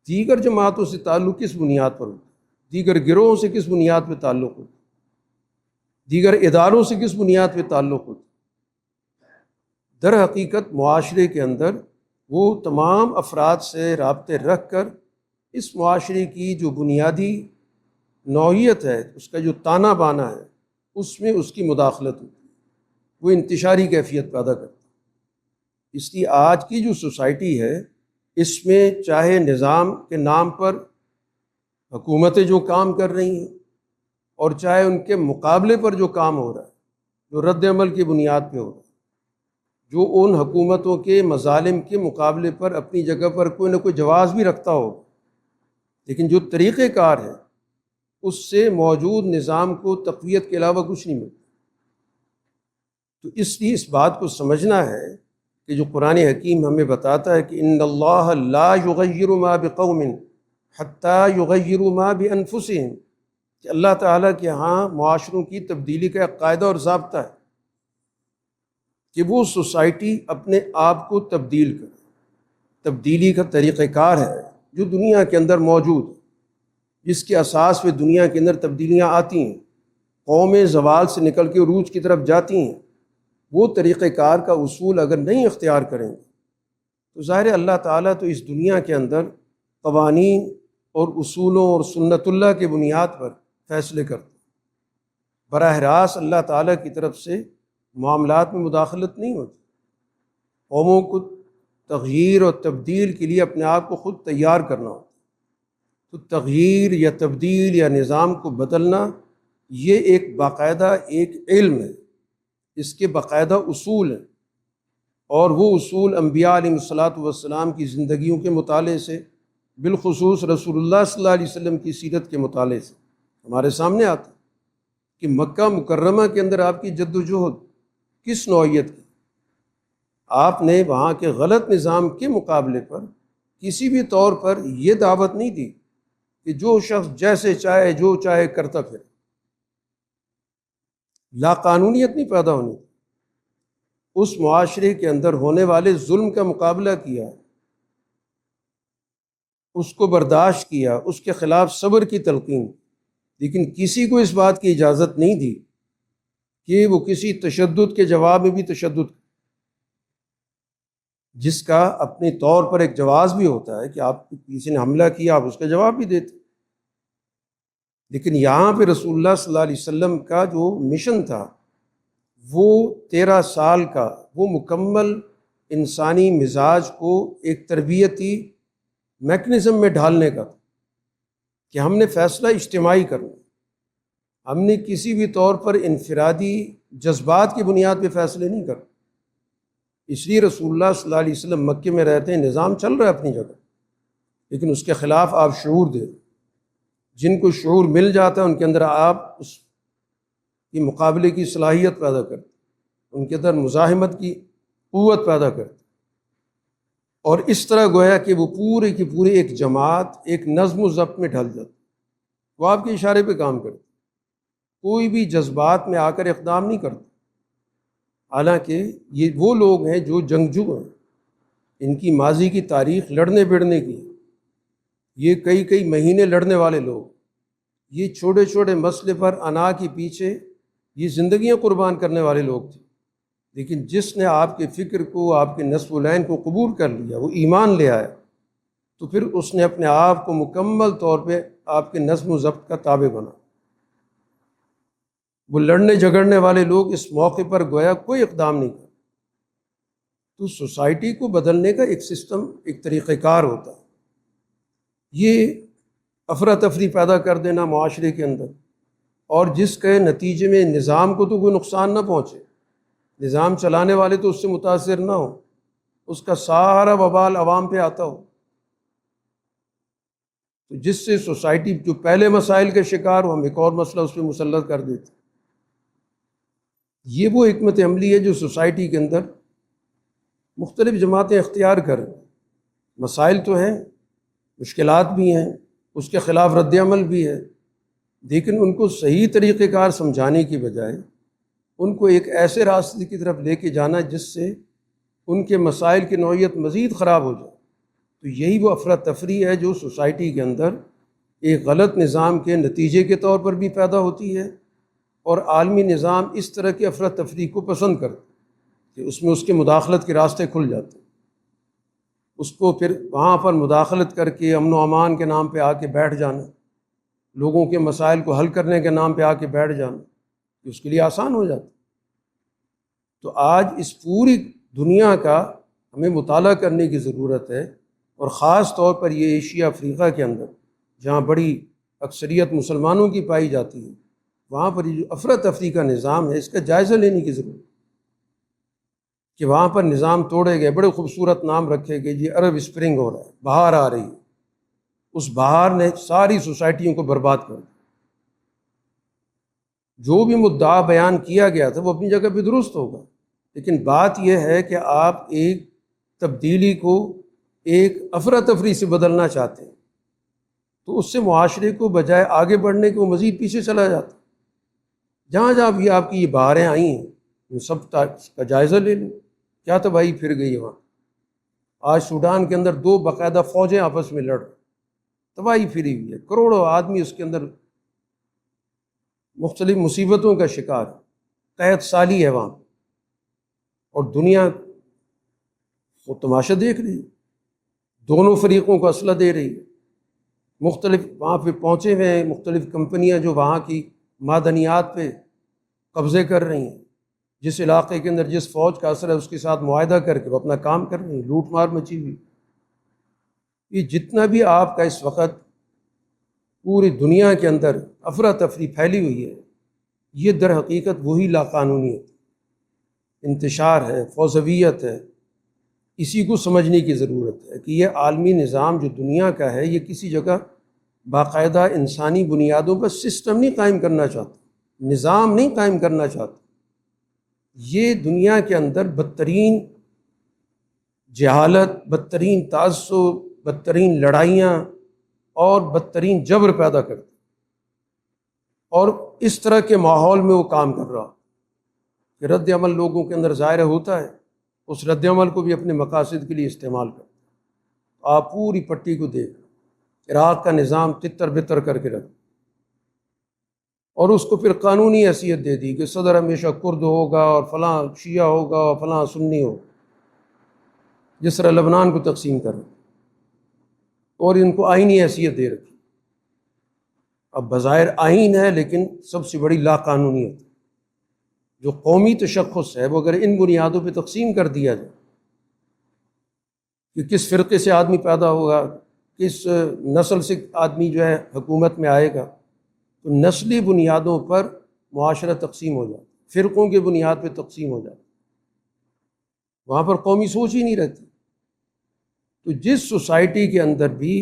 دیگر جماعتوں سے تعلق کس بنیاد پر ہوتا؟ دیگر گروہوں سے کس بنیاد پہ تعلق ہوتا؟ دیگر اداروں سے کس بنیاد پہ تعلق ہوتا؟ در حقیقت معاشرے کے اندر وہ تمام افراد سے رابطے رکھ کر اس معاشرے کی جو بنیادی نوعیت ہے، اس کا جو تانا بانا ہے، اس میں اس کی مداخلت ہوتی ہے، وہ انتشاری کیفیت پیدا کرتی ہے۔ اس لیے آج کی جو سوسائٹی ہے، اس میں چاہے نظام کے نام پر حکومتیں جو کام کر رہی ہیں، اور چاہے ان کے مقابلے پر جو کام ہو رہا ہے، جو رد عمل کی بنیاد پہ ہو رہا ہے، جو ان حکومتوں کے مظالم کے مقابلے پر اپنی جگہ پر کوئی نہ کوئی جواز بھی رکھتا ہو، لیکن جو طریقہ کار ہے اس سے موجود نظام کو تقویت کے علاوہ کچھ نہیں ملتا۔ تو اس لیے اس بات کو سمجھنا ہے کہ جو قرآن حکیم ہمیں بتاتا ہے کہ ان اللہ لا یغیر ما بقوم حتی یغیروا ما بانفسہم، کہ اللہ تعالیٰ کے ہاں معاشروں کی تبدیلی کا ایک قاعدہ اور ضابطہ ہے کہ وہ سوسائٹی اپنے آپ کو تبدیل کرے۔ تبدیلی کا طریقہ کار ہے جو دنیا کے اندر موجود ہے، جس کے اساس پہ دنیا کے اندر تبدیلیاں آتی ہیں، قومیں زوال سے نکل کے عروج کی طرف جاتی ہیں۔ وہ طریقہ کار کا اصول اگر نہیں اختیار کریں گے تو ظاہر ہے اللہ تعالیٰ تو اس دنیا کے اندر قوانین اور اصولوں اور سنت اللہ کے بنیاد پر فیصلے کرتے ہیں۔ براہ راست اللہ تعالیٰ کی طرف سے معاملات میں مداخلت نہیں ہوتی۔ قوموں کو تغییر اور تبدیل کے لیے اپنے آپ کو خود تیار کرنا ہوتا ہے۔ تو تغییر یا تبدیل یا نظام کو بدلنا یہ ایک باقاعدہ ایک علم ہے، اس کے باقاعدہ اصول ہیں، اور وہ اصول انبیاء علیہ الصلاۃ والسلام کی زندگیوں کے مطالعے سے، بالخصوص رسول اللہ صلی اللہ علیہ وسلم کی سیرت کے مطالعے سے ہمارے سامنے آتا ہے کہ مکہ مکرمہ کے اندر آپ کی جد و جہد کس نوعیت کی۔ آپ نے وہاں کے غلط نظام کے مقابلے پر کسی بھی طور پر یہ دعوت نہیں دی کہ جو شخص جیسے چاہے جو چاہے کرتا پھرے۔ لا قانونیت نہیں پیدا ہونی، اس معاشرے کے اندر ہونے والے ظلم کا مقابلہ کیا، اس کو برداشت کیا، اس کے خلاف صبر کی تلقین، لیکن کسی کو اس بات کی اجازت نہیں دی کہ وہ کسی تشدد کے جواب میں بھی تشدد، جس کا اپنے طور پر ایک جواز بھی ہوتا ہے کہ آپ کسی نے حملہ کیا آپ اس کا جواب بھی دیتے، لیکن یہاں پہ رسول اللہ صلی اللہ علیہ وسلم کا جو مشن تھا وہ 13 سال کا، وہ مکمل انسانی مزاج کو ایک تربیتی میکنزم میں ڈھالنے کا تھا کہ ہم نے فیصلہ اجتماعی کرنا، ہم نے کسی بھی طور پر انفرادی جذبات کی بنیاد پہ فیصلے نہیں کرنا۔ اس لیے رسول اللہ صلی اللہ علیہ وسلم مکے میں رہتے ہیں، نظام چل رہا ہے اپنی جگہ، لیکن اس کے خلاف آپ شعور دیں۔ جن کو شعور مل جاتا ہے ان کے اندر آپ اس کی مقابلے کی صلاحیت پیدا کرتے، ان کے اندر مزاحمت کی قوت پیدا کرتے، اور اس طرح گویا کہ وہ پورے کی پوری ایک جماعت ایک نظم و ضبط میں ڈھل جاتی، وہ آپ کے اشارے پہ کام کرتے، کوئی بھی جذبات میں آ کر اقدام نہیں کرتے۔ حالانکہ یہ وہ لوگ ہیں جو جنگجو ہیں، ان کی ماضی کی تاریخ لڑنے بڑھنے کی، یہ کئی مہینے لڑنے والے لوگ، یہ چھوٹے چھوٹے مسئلے پر انا کے پیچھے یہ زندگیاں قربان کرنے والے لوگ تھے، لیکن جس نے آپ کے فکر کو، آپ کے نصب العین کو قبول کر لیا، وہ ایمان لے آیا، تو پھر اس نے اپنے آپ کو مکمل طور پہ آپ کے نظم و ضبط کا تابع بنا۔ وہ لڑنے جھگڑنے والے لوگ اس موقع پر گویا کوئی اقدام نہیں کرتے۔ تو سوسائٹی کو بدلنے کا ایک سسٹم، ایک طریقہ کار ہوتا ہے۔ یہ افراتفری پیدا کر دینا معاشرے کے اندر، اور جس کے نتیجے میں نظام کو تو کوئی نقصان نہ پہنچے، نظام چلانے والے تو اس سے متاثر نہ ہو، اس کا سارا وبال عوام پہ آتا ہو، تو جس سے سوسائٹی جو پہلے مسائل کے شکار ہو، ہم ایک اور مسئلہ اس پہ مسلط کر دیتے۔ یہ وہ حکمت عملی ہے جو سوسائٹی کے اندر مختلف جماعتیں اختیار کر، مسائل تو ہیں، مشکلات بھی ہیں، اس کے خلاف رد عمل بھی ہے، لیکن ان کو صحیح طریقہ کار سمجھانے کی بجائے ان کو ایک ایسے راستے کی طرف لے کے جانا جس سے ان کے مسائل کی نوعیت مزید خراب ہو جائے۔ تو یہی وہ افراتفری ہے جو سوسائٹی کے اندر ایک غلط نظام کے نتیجے کے طور پر بھی پیدا ہوتی ہے، اور عالمی نظام اس طرح کے افراتفری کو پسند کرتا ہے کہ اس میں اس کے مداخلت کے راستے کھل جاتے ہیں، اس کو پھر وہاں پر مداخلت کر کے امن و امان کے نام پہ آ کے بیٹھ جانا، لوگوں کے مسائل کو حل کرنے کے نام پہ آ کے بیٹھ جانا، کہ اس کے لیے آسان ہو جاتا۔ تو آج اس پوری دنیا کا ہمیں مطالعہ کرنے کی ضرورت ہے، اور خاص طور پر یہ ایشیا افریقہ کے اندر جہاں بڑی اکثریت مسلمانوں کی پائی جاتی ہے، وہاں پر یہ جو افراتفری کا نظام ہے اس کا جائزہ لینے کی ضرورت ہے کہ وہاں پر نظام توڑے گئے، بڑے خوبصورت نام رکھے گئے، یہ عرب اسپرنگ ہو رہا ہے، بہار آ رہی ہے، اس بہار نے ساری سوسائٹیوں کو برباد کر دیا۔ جو بھی مدعا بیان کیا گیا تھا وہ اپنی جگہ پہ درست ہوگا، لیکن بات یہ ہے کہ آپ ایک تبدیلی کو ایک افراتفری سے بدلنا چاہتے ہیں تو اس سے معاشرے کو بجائے آگے بڑھنے کے وہ مزید پیچھے چلا جاتا ہے۔ جہاں جہاں بھی آپ کی یہ بہاریں آئی ہیں ان سب کا جائزہ لے لیں، کیا تباہی پھر گئی ہے وہاں۔ آج سوڈان کے اندر 2 باقاعدہ فوجیں آپس میں لڑ رہی، تباہی پھری ہوئی ہے، کروڑوں آدمی اس کے اندر مختلف مصیبتوں کا شکار ہے، قحط سالی ہے وہاں، اور دنیا وہ تماشا دیکھ رہی ہے، دونوں فریقوں کو اسلحہ دے رہی ہے، مختلف وہاں پہ پہنچے ہوئے ہیں مختلف کمپنیاں جو وہاں کی معدنیات پہ قبضے کر رہی ہیں، جس علاقے کے اندر جس فوج کا اثر ہے اس کے ساتھ معاہدہ کر کے وہ اپنا کام کر رہی ہیں، لوٹ مار مچی ہوئی۔ یہ جتنا بھی آپ کا اس وقت پوری دنیا کے اندر افراتفری پھیلی ہوئی ہے، یہ در حقیقت وہی لاقانونیت، انتشار ہے، فوضویت ہے۔ اسی کو سمجھنے کی ضرورت ہے کہ یہ عالمی نظام جو دنیا کا ہے یہ کسی جگہ باقاعدہ انسانی بنیادوں پر سسٹم نہیں قائم کرنا چاہتا، نظام نہیں قائم کرنا چاہتا، یہ دنیا کے اندر بدترین جہالت، بدترین تعصب، بدترین لڑائیاں اور بدترین جبر پیدا کرتا، اور اس طرح کے ماحول میں وہ کام کر رہا کہ رد عمل لوگوں کے اندر ظاہر ہوتا ہے، اس رد عمل کو بھی اپنے مقاصد کے لیے استعمال کرتا۔ آپ پوری پٹی کو دیکھ، عراق کا نظام تتر بتر کر کے رکھ، اور اس کو پھر قانونی حیثیت دے دی کہ صدر ہمیشہ کرد ہوگا اور فلاں شیعہ ہوگا اور فلاں سنی ہوگا، جس طرح لبنان کو تقسیم کر رہے، اور ان کو آئینی حیثیت دے رکھی۔ اب بظاہر آئین ہے لیکن سب سے بڑی لاقانونیت جو قومی تشخص ہے وہ اگر ان بنیادوں پہ تقسیم کر دیا جائے کہ کس فرقے سے آدمی پیدا ہوگا، کس نسل سے آدمی جو ہے حکومت میں آئے گا، تو نسلی بنیادوں پر معاشرہ تقسیم ہو جاتا، فرقوں کے بنیاد پہ تقسیم ہو جاتا، وہاں پر قومی سوچ ہی نہیں رہتی۔ تو جس سوسائٹی کے اندر بھی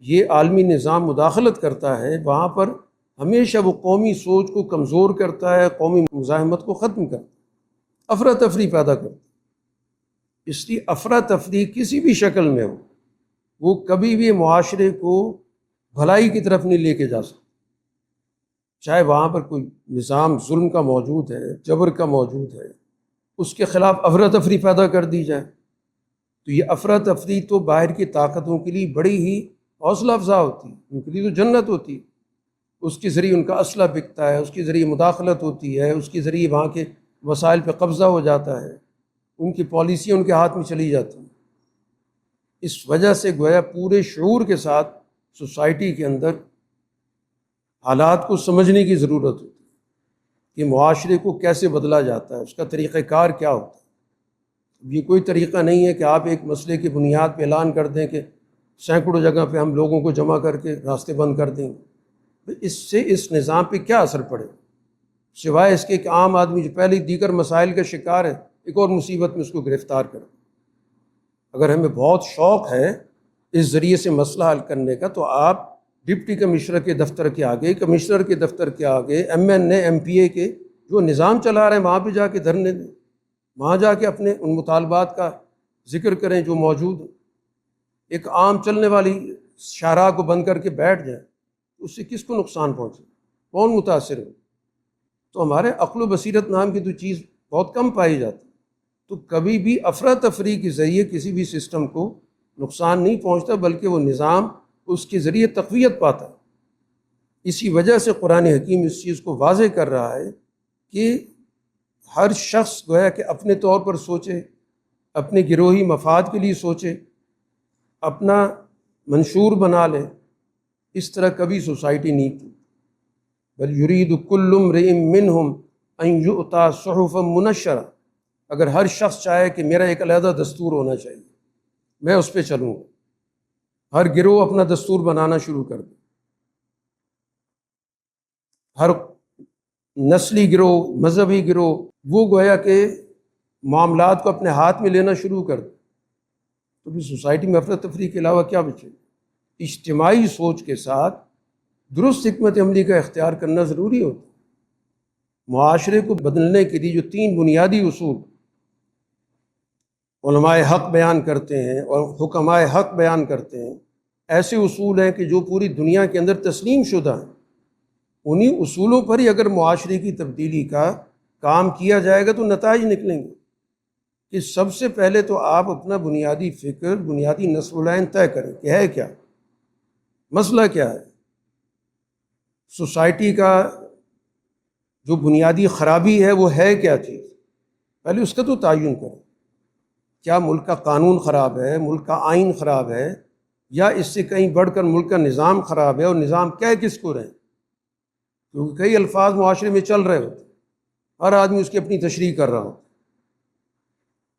یہ عالمی نظام مداخلت کرتا ہے وہاں پر ہمیشہ وہ قومی سوچ کو کمزور کرتا ہے، قومی مزاحمت کو ختم کرتا ہے، افراتفری پیدا کرتا ہے۔ اس لیے افراتفری کسی بھی شکل میں ہو وہ کبھی بھی معاشرے کو بھلائی کی طرف نہیں لے کے جا سکتا، چاہے وہاں پر کوئی نظام ظلم کا موجود ہے، جبر کا موجود ہے، اس کے خلاف افراتفری پیدا کر دی جائے تو یہ افراتفری تو باہر کی طاقتوں کے لیے بڑی ہی حوصلہ افزا ہوتی ہے، ان کے لیے تو جنت ہوتی ہے، اس کے ذریعے ان کا اسلحہ بکتا ہے، اس کے ذریعے مداخلت ہوتی ہے، اس کے ذریعے وہاں کے وسائل پہ قبضہ ہو جاتا ہے، ان کی پالیسیاں ان کے ہاتھ میں چلی جاتی ہیں۔ اس وجہ سے گویا پورے شعور کے ساتھ سوسائٹی کے اندر حالات کو سمجھنے کی ضرورت ہوتی ہے کہ معاشرے کو کیسے بدلا جاتا ہے، اس کا طریقہ کار کیا ہوتا ہے۔ یہ کوئی طریقہ نہیں ہے کہ آپ ایک مسئلے کی بنیاد پہ اعلان کر دیں کہ سینکڑوں جگہ پہ ہم لوگوں کو جمع کر کے راستے بند کر دیں گے، اس سے اس نظام پہ کیا اثر پڑے سوائے اس کے کہ عام آدمی جو پہلے دیگر مسائل کا شکار ہے ایک اور مصیبت میں اس کو گرفتار کرے۔ اگر ہمیں بہت شوق ہے اس ذریعے سے مسئلہ حل کرنے کا تو آپ ڈپٹی کمشنر کے دفتر کے آگے، کمشنر کے دفتر کے آگے، M N A M P A کے جو نظام چلا رہے ہیں وہاں پہ جا کے دھرنے دیں، وہاں جا کے اپنے ان مطالبات کا ذکر کریں جو موجود ہیں۔ ایک عام چلنے والی شاہراہ کو بند کر کے بیٹھ جائیں، اس سے کس کو نقصان پہنچے، کون متاثر ہو؟ تو ہمارے عقل و بصیرت نام کی تو چیز بہت کم پائی جاتی، تو کبھی بھی افراتفری کے ذریعے کسی بھی سسٹم کو نقصان نہیں پہنچتا، بلکہ وہ نظام اس کے ذریعے تقویت پاتا ہے۔ اسی وجہ سے قرآن حکیم اس چیز کو واضح کر رہا ہے کہ ہر شخص گویا کہ اپنے طور پر سوچے، اپنے گروہی مفاد کے لیے سوچے، اپنا منشور بنا لے۔ اس طرح کبھی سوسائٹی نہیں تھی۔ بل یرید کل امرئ منہم ان یؤتی صحفا منشرہ، اگر ہر شخص چاہے کہ میرا ایک علیحدہ دستور ہونا چاہیے، میں اس پہ چلوں گا، ہر گروہ اپنا دستور بنانا شروع کر دے، ہر نسلی گروہ، مذہبی گروہ وہ گویا کہ معاملات کو اپنے ہاتھ میں لینا شروع کر دے، تو پھر سوسائٹی میں افراتفری کے علاوہ کیا بچے؟ اجتماعی سوچ کے ساتھ درست حکمت عملی کا اختیار کرنا ضروری ہوتا ہے۔ معاشرے کو بدلنے کے لیے جو 3 بنیادی اصول علماء حق بیان کرتے ہیں اور حکماء حق بیان کرتے ہیں، ایسے اصول ہیں کہ جو پوری دنیا کے اندر تسلیم شدہ ہیں۔ انہی اصولوں پر ہی اگر معاشرے کی تبدیلی کا کام کیا جائے گا تو نتائج نکلیں گے۔ کہ سب سے پہلے تو آپ اپنا بنیادی فکر، بنیادی نصب العین طے کریں کہ ہے کیا، مسئلہ کیا ہے، سوسائٹی کا جو بنیادی خرابی ہے وہ ہے کیا چیز، پہلے اس کا تو تعین کریں۔ کیا ملک کا قانون خراب ہے، ملک کا آئین خراب ہے، یا اس سے کہیں بڑھ کر ملک کا نظام خراب ہے، اور نظام کہہ کس کو رہے؟ کیونکہ کئی الفاظ معاشرے میں چل رہے ہوتے، ہر آدمی اس کی اپنی تشریح کر رہا ہوتا۔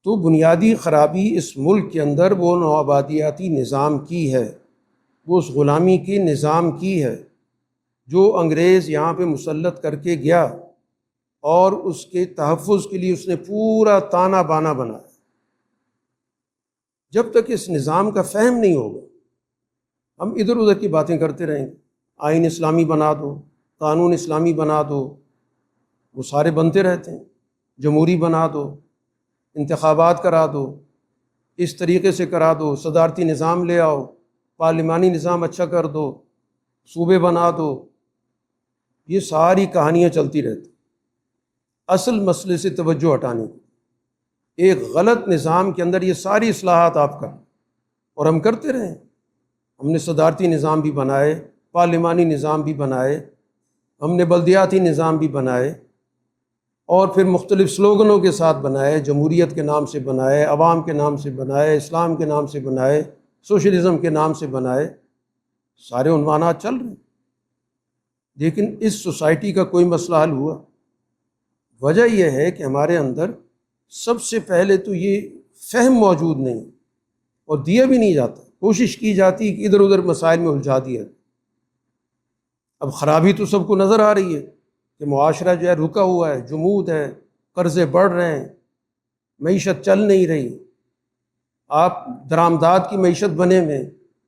تو بنیادی خرابی اس ملک کے اندر وہ نوآبادیاتی نظام کی ہے، وہ اس غلامی کے نظام کی ہے جو انگریز یہاں پہ مسلط کر کے گیا، اور اس کے تحفظ کے لیے اس نے پورا تانا بانا بنایا۔ جب تک اس نظام کا فہم نہیں ہوگا ہم ادھر ادھر کی باتیں کرتے رہیں گے۔ آئین اسلامی بنا دو، قانون اسلامی بنا دو، وہ سارے بنتے رہتے ہیں، جمہوری بنا دو، انتخابات کرا دو، اس طریقے سے کرا دو، صدارتی نظام لے آؤ، پارلیمانی نظام اچھا کر دو، صوبے بنا دو، یہ ساری کہانیاں چلتی رہتی، اصل مسئلے سے توجہ ہٹانے کی۔ ایک غلط نظام کے اندر یہ ساری اصلاحات آپ کا، اور ہم کرتے رہیں، ہم نے صدارتی نظام بھی بنائے، پارلیمانی نظام بھی بنائے، ہم نے بلدیاتی نظام بھی بنائے، اور پھر مختلف سلوگنوں کے ساتھ بنائے، جمہوریت کے نام سے بنائے، عوام کے نام سے بنائے، اسلام کے نام سے بنائے، سوشلزم کے نام سے بنائے، سارے عنوانات چل رہے ہیں، لیکن اس سوسائٹی کا کوئی مسئلہ حل ہوا؟ وجہ یہ ہے کہ ہمارے اندر سب سے پہلے تو یہ فہم موجود نہیں، اور دیا بھی نہیں جاتا، کوشش کی جاتی کہ ادھر ادھر مسائل میں الجھا دیا۔ اب خرابی تو سب کو نظر آ رہی ہے کہ معاشرہ جو ہے رکا ہوا ہے، جمود ہے، قرضے بڑھ رہے ہیں، معیشت چل نہیں رہی، آپ درآمدات کی معیشت بنے میں،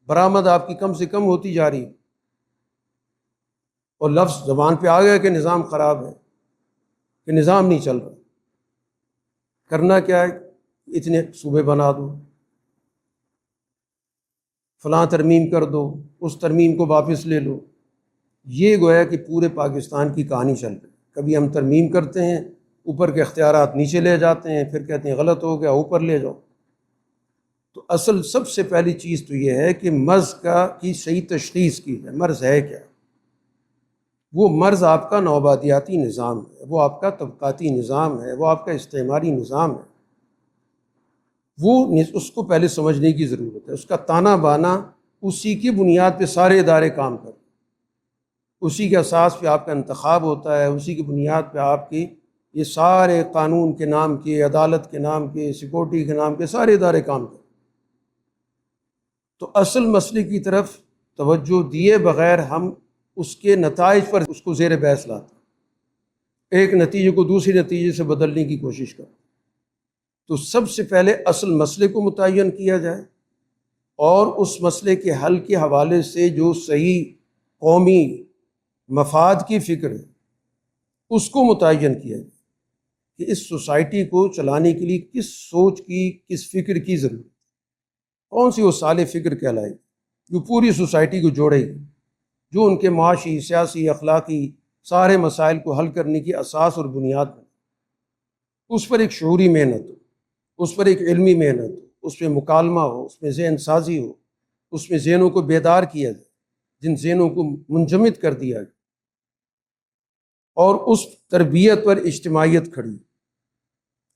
برآمد آپ کی کم سے کم ہوتی جا رہی، اور لفظ زبان پہ آ گیا کہ نظام خراب ہے، کہ نظام نہیں چل رہا۔ کرنا کیا ہے؟ اتنے صوبے بنا دو، فلاں ترمیم کر دو، اس ترمیم کو واپس لے لو۔ یہ گویا کہ پورے پاکستان کی کہانی چل رہی ہے۔ کبھی ہم ترمیم کرتے ہیں، اوپر کے اختیارات نیچے لے جاتے ہیں، پھر کہتے ہیں غلط ہو گیا، اوپر لے جاؤ۔ تو اصل سب سے پہلی چیز تو یہ ہے کہ مرض کی صحیح تشخیص کی جائے، مرض ہے کیا؟ وہ مرض آپ کا نوآبادیاتی نظام ہے، وہ آپ کا طبقاتی نظام ہے، وہ آپ کا استعماری نظام ہے۔ اس کو پہلے سمجھنے کی ضرورت ہے، اس کا تانا بانا، اسی کی بنیاد پہ سارے ادارے کام کریں، اسی کے اساس پہ آپ کا انتخاب ہوتا ہے، اسی کی بنیاد پہ آپ کی یہ سارے قانون کے نام کے، عدالت کے نام کے، سیکورٹی کے نام کے سارے ادارے کام کریں۔ تو اصل مسئلے کی طرف توجہ دیے بغیر ہم اس کے نتائج پر اس کو زیر بحث لاتے ہیں، ایک نتیجے کو دوسرے نتیجے سے بدلنے کی کوشش کرتے ہیں۔ تو سب سے پہلے اصل مسئلے کو متعین کیا جائے، اور اس مسئلے کے حل کے حوالے سے جو صحیح قومی مفاد کی فکر ہے، اس کو متعین کیا جائے کہ اس سوسائٹی کو چلانے کے لیے کس سوچ کی، کس فکر کی ضرورت ہے، کون سی وہ صالح فکر کہلائے گی جو پوری سوسائٹی کو جوڑے گی، جو ان کے معاشی، سیاسی، اخلاقی سارے مسائل کو حل کرنے کی اساس اور بنیاد بنے۔ اس پر ایک شعوری محنت ہو، اس پر ایک علمی محنت ہو، اس میں مکالمہ ہو، اس میں ذہن سازی ہو، اس میں ذہنوں کو بیدار کیا جائے، جن ذہنوں کو منجمد کر دیا جائے، اور اس تربیت پر اجتماعیت کھڑی،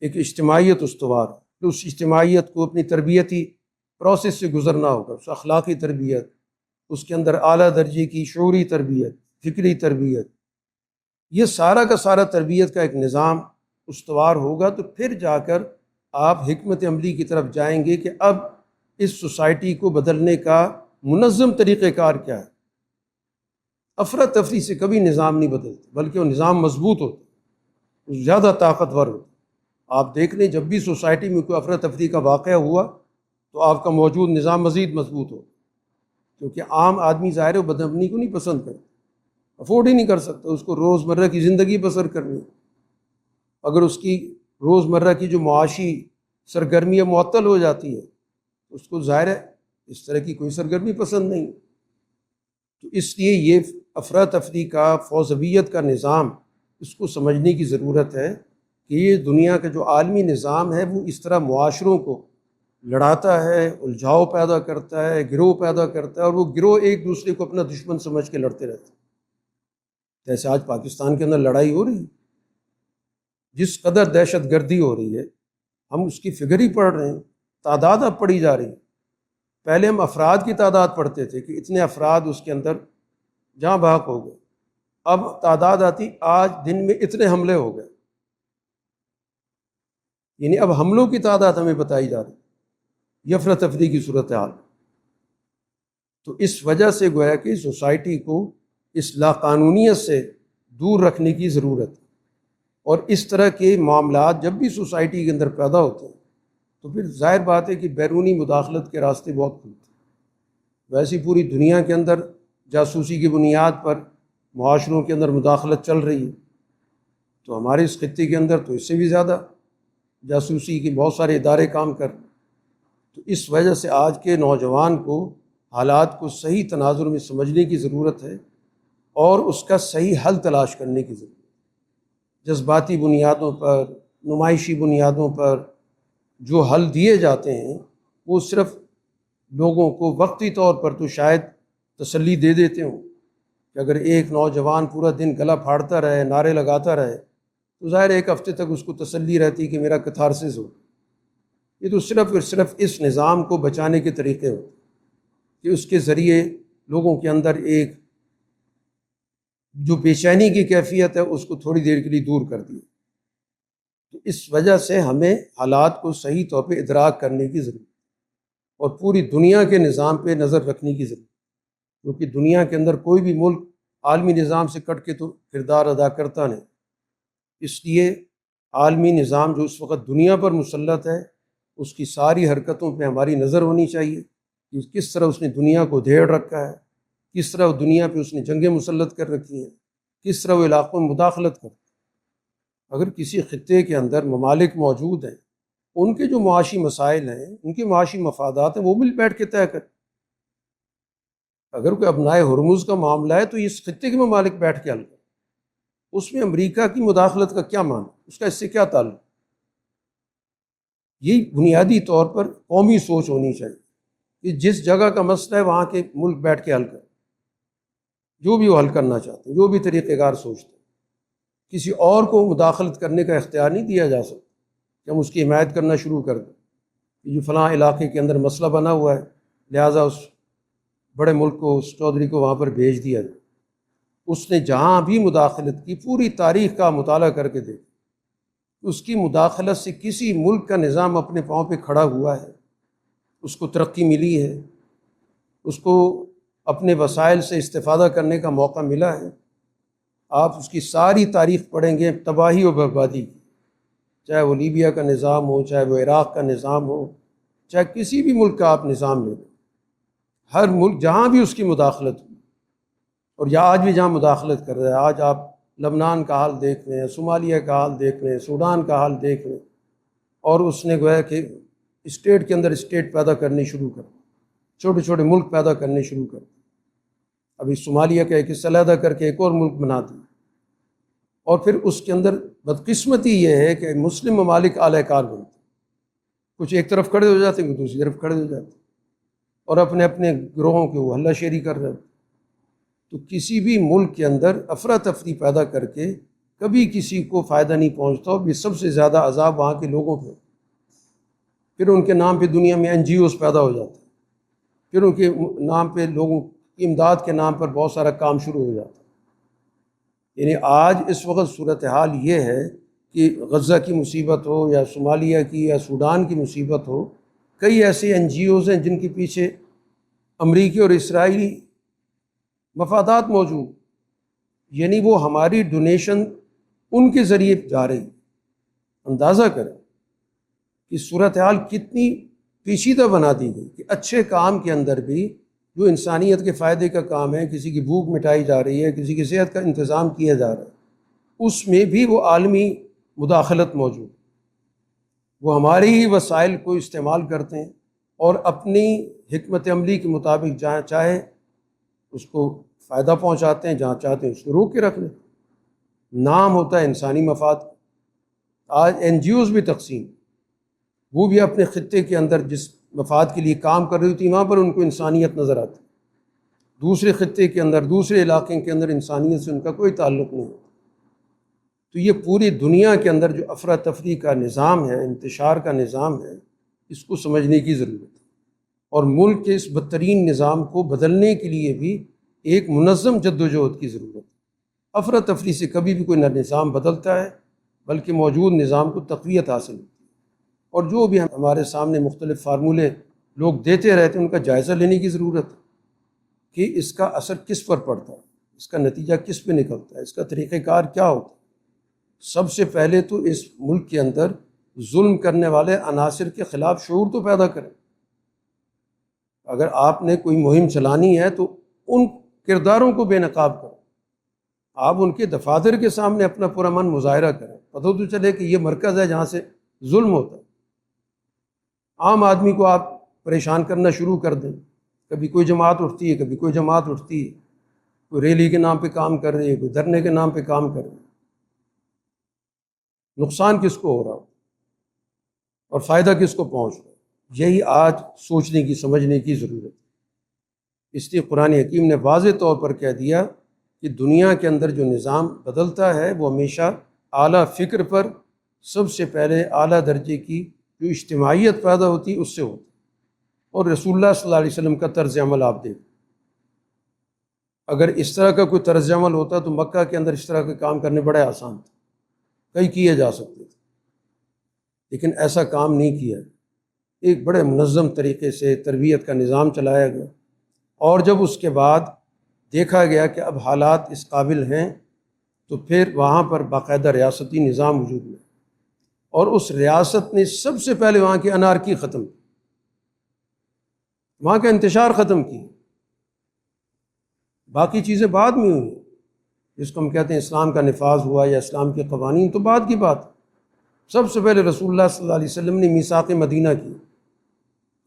ایک اجتماعیت استوار، تو اس اجتماعیت کو اپنی تربیتی پروسیس سے گزرنا ہوگا، اس اخلاقی تربیت، اس کے اندر اعلیٰ درجے کی شعوری تربیت، فکری تربیت، یہ سارا کا سارا تربیت کا ایک نظام استوار ہوگا، تو پھر جا کر آپ حکمت عملی کی طرف جائیں گے کہ اب اس سوسائٹی کو بدلنے کا منظم طریقہ کار کیا ہے۔ افراتفری سے کبھی نظام نہیں بدلتے، بلکہ وہ نظام مضبوط ہوتا، زیادہ طاقتور ہوتا۔ آپ دیکھ لیں، جب بھی سوسائٹی میں کوئی افراتفری کا واقعہ ہوا تو آپ کا موجود نظام مزید مضبوط ہو، کیونکہ عام آدمی ظاہر بدامنی کو نہیں پسند کرتا، افورڈ ہی نہیں کر سکتا، اس کو روزمرہ کی زندگی بسر کرنی۔ اگر اس کی روزمرہ کی جو معاشی سرگرمیاں معطل ہو جاتی ہے، اس کو ظاہر ہے اس طرح کی کوئی سرگرمی پسند نہیں۔ تو اس لیے یہ افراتفری کا، فوضویت کا نظام، اس کو سمجھنے کی ضرورت ہے کہ یہ دنیا کا جو عالمی نظام ہے وہ اس طرح معاشروں کو لڑاتا ہے، الجھاؤ پیدا کرتا ہے، گروہ پیدا کرتا ہے، اور وہ گروہ ایک دوسرے کو اپنا دشمن سمجھ کے لڑتے رہتے ہیں۔ جیسے آج پاکستان کے اندر لڑائی ہو رہی ہے، جس قدر دہشت گردی ہو رہی ہے، ہم اس کی فگر ہی پڑھ رہے ہیں، تعداد اب پڑھی جا رہی ہے۔ پہلے ہم افراد کی تعداد پڑھتے تھے کہ اتنے افراد اس کے اندر جہاں بحق ہو گئے، اب تعداد آتی آج دن میں اتنے حملے ہو گئے، یعنی اب حملوں کی تعداد ہمیں بتائی جا رہی ہے، یہ افراتفری کی صورتحال۔ تو اس وجہ سے گویا کہ سوسائٹی کو اس لاقانونیت سے دور رکھنے کی ضرورت ہے، اور اس طرح کے معاملات جب بھی سوسائٹی کے اندر پیدا ہوتے ہیں تو پھر ظاہر بات ہے کہ بیرونی مداخلت کے راستے بہت کھلتے ہیں۔ ویسی پوری دنیا کے اندر جاسوسی کی بنیاد پر معاشروں کے اندر مداخلت چل رہی ہے، تو ہمارے اس خطے کے اندر تو اس سے بھی زیادہ جاسوسی کے بہت سارے ادارے کام کر رہے ہیں۔ تو اس وجہ سے آج کے نوجوان کو حالات کو صحیح تناظر میں سمجھنے کی ضرورت ہے، اور اس کا صحیح حل تلاش کرنے کی ضرورت ہے۔ جذباتی بنیادوں پر، نمائشی بنیادوں پر جو حل دیے جاتے ہیں وہ صرف لوگوں کو وقتی طور پر تو شاید تسلی دے دیتے ہوں کہ اگر ایک نوجوان پورا دن گلا پھاڑتا رہے، نعرے لگاتا رہے، تو ظاہر ایک ہفتے تک اس کو تسلی رہتی کہ میرا کتھارسس ہو۔ یہ تو صرف اس نظام کو بچانے کے طریقے ہوتے کہ اس کے ذریعے لوگوں کے اندر ایک جو بے چینی کی کیفیت ہے اس کو تھوڑی دیر کے لیے دور کر دیا۔ تو اس وجہ سے ہمیں حالات کو صحیح طور پہ ادراک کرنے کی ضرورت ہے، اور پوری دنیا کے نظام پہ نظر رکھنے کی ضرورت ہے، کیونکہ دنیا کے اندر کوئی بھی ملک عالمی نظام سے کٹ کے تو کردار ادا کرتا نہیں۔ اس لیے عالمی نظام جو اس وقت دنیا پر مسلط ہے، اس کی ساری حرکتوں پہ ہماری نظر ہونی چاہیے کہ کس طرح اس نے دنیا کو دھیڑ رکھا ہے، کس طرح دنیا پہ اس نے جنگیں مسلط کر رکھی ہیں، کس طرح وہ علاقوں میں مداخلت کرتا ہے۔ اگر کسی خطے کے اندر ممالک موجود ہیں، ان کے جو معاشی مسائل ہیں، ان کے معاشی مفادات ہیں، وہ مل بیٹھ کے طے کریں۔ اگر کوئی ابنائے ہرمز کا معاملہ ہے تو اس خطے کے ممالک بیٹھ کے حل کریں۔ اس میں امریکہ کی مداخلت کا کیا معنی، اس کا اس سے کیا تعلق؟ یہ بنیادی طور پر قومی سوچ ہونی چاہیے کہ جس جگہ کا مسئلہ ہے وہاں کے ملک بیٹھ کے حل کریں، جو بھی وہ حل کرنا چاہتے ہیں، جو بھی طریقہ کار سوچتے ہیں۔ کسی اور کو مداخلت کرنے کا اختیار نہیں دیا جا سکتا کہ ہم اس کی حمایت کرنا شروع کر دیں کہ جو فلاں علاقے کے اندر مسئلہ بنا ہوا ہے، لہٰذا اس بڑے ملک کو، اس چودھری کو وہاں پر بھیج دیا جائے۔ اس نے جہاں بھی مداخلت کی، پوری تاریخ کا مطالعہ کر کے دیکھ، اس کی مداخلت سے کسی ملک کا نظام اپنے پاؤں پہ کھڑا ہوا ہے، اس کو ترقی ملی ہے، اس کو اپنے وسائل سے استفادہ کرنے کا موقع ملا ہے۔ آپ اس کی ساری تاریخ پڑھیں گے تباہی و بربادی کی، چاہے وہ لیبیا کا نظام ہو، چاہے وہ عراق کا نظام ہو، چاہے کسی بھی ملک کا آپ نظام لے لیں، ہر ملک جہاں بھی اس کی مداخلت ہوئی، اور یا آج بھی جہاں مداخلت کر رہا ہے، آج آپ لبنان کا حال دیکھ لیں، صومالیہ کا حال دیکھ لیں، سوڈان کا حال دیکھ لیں، اور اس نے گویا کہ اسٹیٹ کے اندر اسٹیٹ پیدا کرنی شروع کر، چھوٹے چھوٹے ملک پیدا کرنے شروع کر۔ ابھی صومالیہ کا ایک حصہ علیحدہ کر کے ایک اور ملک بنا دیا، اور پھر اس کے اندر بدقسمتی یہ ہے کہ مسلم ممالک اعلی کار بنتے، کچھ ایک طرف کھڑے ہو جاتے ہیں، کچھ دوسری طرف کھڑے ہو جاتے ہیں، اور اپنے اپنے گروہوں کے وہ ہلہ شیری کر رہے ہیں۔ تو کسی بھی ملک کے اندر افراتفری پیدا کر کے کبھی کسی کو فائدہ نہیں پہنچتا، اور یہ سب سے زیادہ عذاب وہاں کے لوگوں پہ۔ پھر ان کے نام پہ دنیا میں NGOs پیدا ہو جاتے ہیں، پھر ان کے نام پہ لوگوں کی امداد کے نام پر بہت سارا کام شروع ہو جاتا ہے۔ یعنی آج اس وقت صورتحال یہ ہے کہ غزہ کی مصیبت ہو یا صومالیہ کی یا سوڈان کی مصیبت ہو، کئی ایسے NGOs ہیں جن کے پیچھے امریکی اور اسرائیلی مفادات موجود، یعنی وہ ہماری ڈونیشن ان کے ذریعے جا رہی۔ اندازہ کریں کہ صورتحال کتنی پیچیدہ بنا دی گئی کہ اچھے کام کے اندر بھی جو انسانیت کے فائدے کا کام ہے، کسی کی بھوک مٹائی جا رہی ہے، کسی کی صحت کا انتظام کیا جا رہا ہے، اس میں بھی وہ عالمی مداخلت موجود۔ وہ ہمارے ہی وسائل کو استعمال کرتے ہیں اور اپنی حکمت عملی کے مطابق جہاں چاہے اس کو فائدہ پہنچاتے ہیں، جہاں چاہتے ہیں اس کو روک کے رکھ لیں۔ نام ہوتا ہے انسانی مفاد۔ آج NGOs بھی تقسیم، وہ بھی اپنے خطے کے اندر جس مفاد کے لیے کام کر رہی ہوتی، وہاں پر ان کو انسانیت نظر آتی، دوسرے خطے کے اندر، دوسرے علاقے کے اندر انسانیت سے ان کا کوئی تعلق نہیں ہوتا۔ تو یہ پوری دنیا کے اندر جو افراتفری کا نظام ہے، انتشار کا نظام ہے، اس کو سمجھنے کی ضرورت ہے، اور ملک کے اس بدترین نظام کو بدلنے کے لیے بھی ایک منظم جدوجہد کی ضرورت ہے۔ افراتفری سے کبھی بھی کوئی نہ نظام بدلتا ہے، بلکہ موجود نظام کو تقویت حاصل ہوتی ہے۔ اور جو بھی ہمارے سامنے مختلف فارمولے لوگ دیتے رہتے ہیں، ان کا جائزہ لینے کی ضرورت ہے کہ اس کا اثر کس پر پڑتا ہے، اس کا نتیجہ کس پہ نکلتا ہے، اس کا طریقہ کار کیا ہوتا ہے۔ سب سے پہلے تو اس ملک کے اندر ظلم کرنے والے عناصر کے خلاف شعور تو پیدا کریں۔ اگر آپ نے کوئی مہم چلانی ہے تو ان کرداروں کو بے نقاب کریں، آپ ان کے دفاتر کے سامنے اپنا پرامن مظاہرہ کریں، پتہ تو چلے کہ یہ مرکز ہے جہاں سے ظلم ہوتا ہے۔ عام آدمی کو آپ پریشان کرنا شروع کر دیں، کبھی کوئی جماعت اٹھتی ہے، کبھی کوئی جماعت اٹھتی ہے، کوئی ریلی کے نام پہ کام کر رہی ہے، کوئی دھرنے کے نام پہ کام کر رہی ہے۔ نقصان کس کو ہو رہا ہو اور فائدہ کس کو پہنچ رہا ہے، یہی آج سوچنے کی، سمجھنے کی ضرورت ہے۔ اس لیے قرآن حکیم نے واضح طور پر کہہ دیا کہ دنیا کے اندر جو نظام بدلتا ہے وہ ہمیشہ اعلیٰ فکر پر، سب سے پہلے اعلیٰ درجے کی جو اجتماعیت پیدا ہوتی اس سے ہوتی، اور رسول اللہ صلی اللہ علیہ وسلم کا طرز عمل آپ دیکھیں۔ اگر اس طرح کا کوئی طرز عمل ہوتا تو مکہ کے اندر اس طرح کے کام کرنے بڑے آسان تھے، کئی کیے جا سکتے تھے، لیکن ایسا کام نہیں کیا۔ ایک بڑے منظم طریقے سے تربیت کا نظام چلایا گیا، اور جب اس کے بعد دیکھا گیا کہ اب حالات اس قابل ہیں تو پھر وہاں پر باقاعدہ ریاستی نظام وجود میں، اور اس ریاست نے سب سے پہلے وہاں کی انارکی ختم کی، وہاں کا انتشار ختم کی۔ باقی چیزیں بعد میں ہوئی، جس کو ہم کہتے ہیں اسلام کا نفاذ ہوا یا اسلام کے قوانین، تو بعد کی بات۔ سب سے پہلے رسول اللہ صلی اللہ علیہ وسلم نے میثاق مدینہ کی۔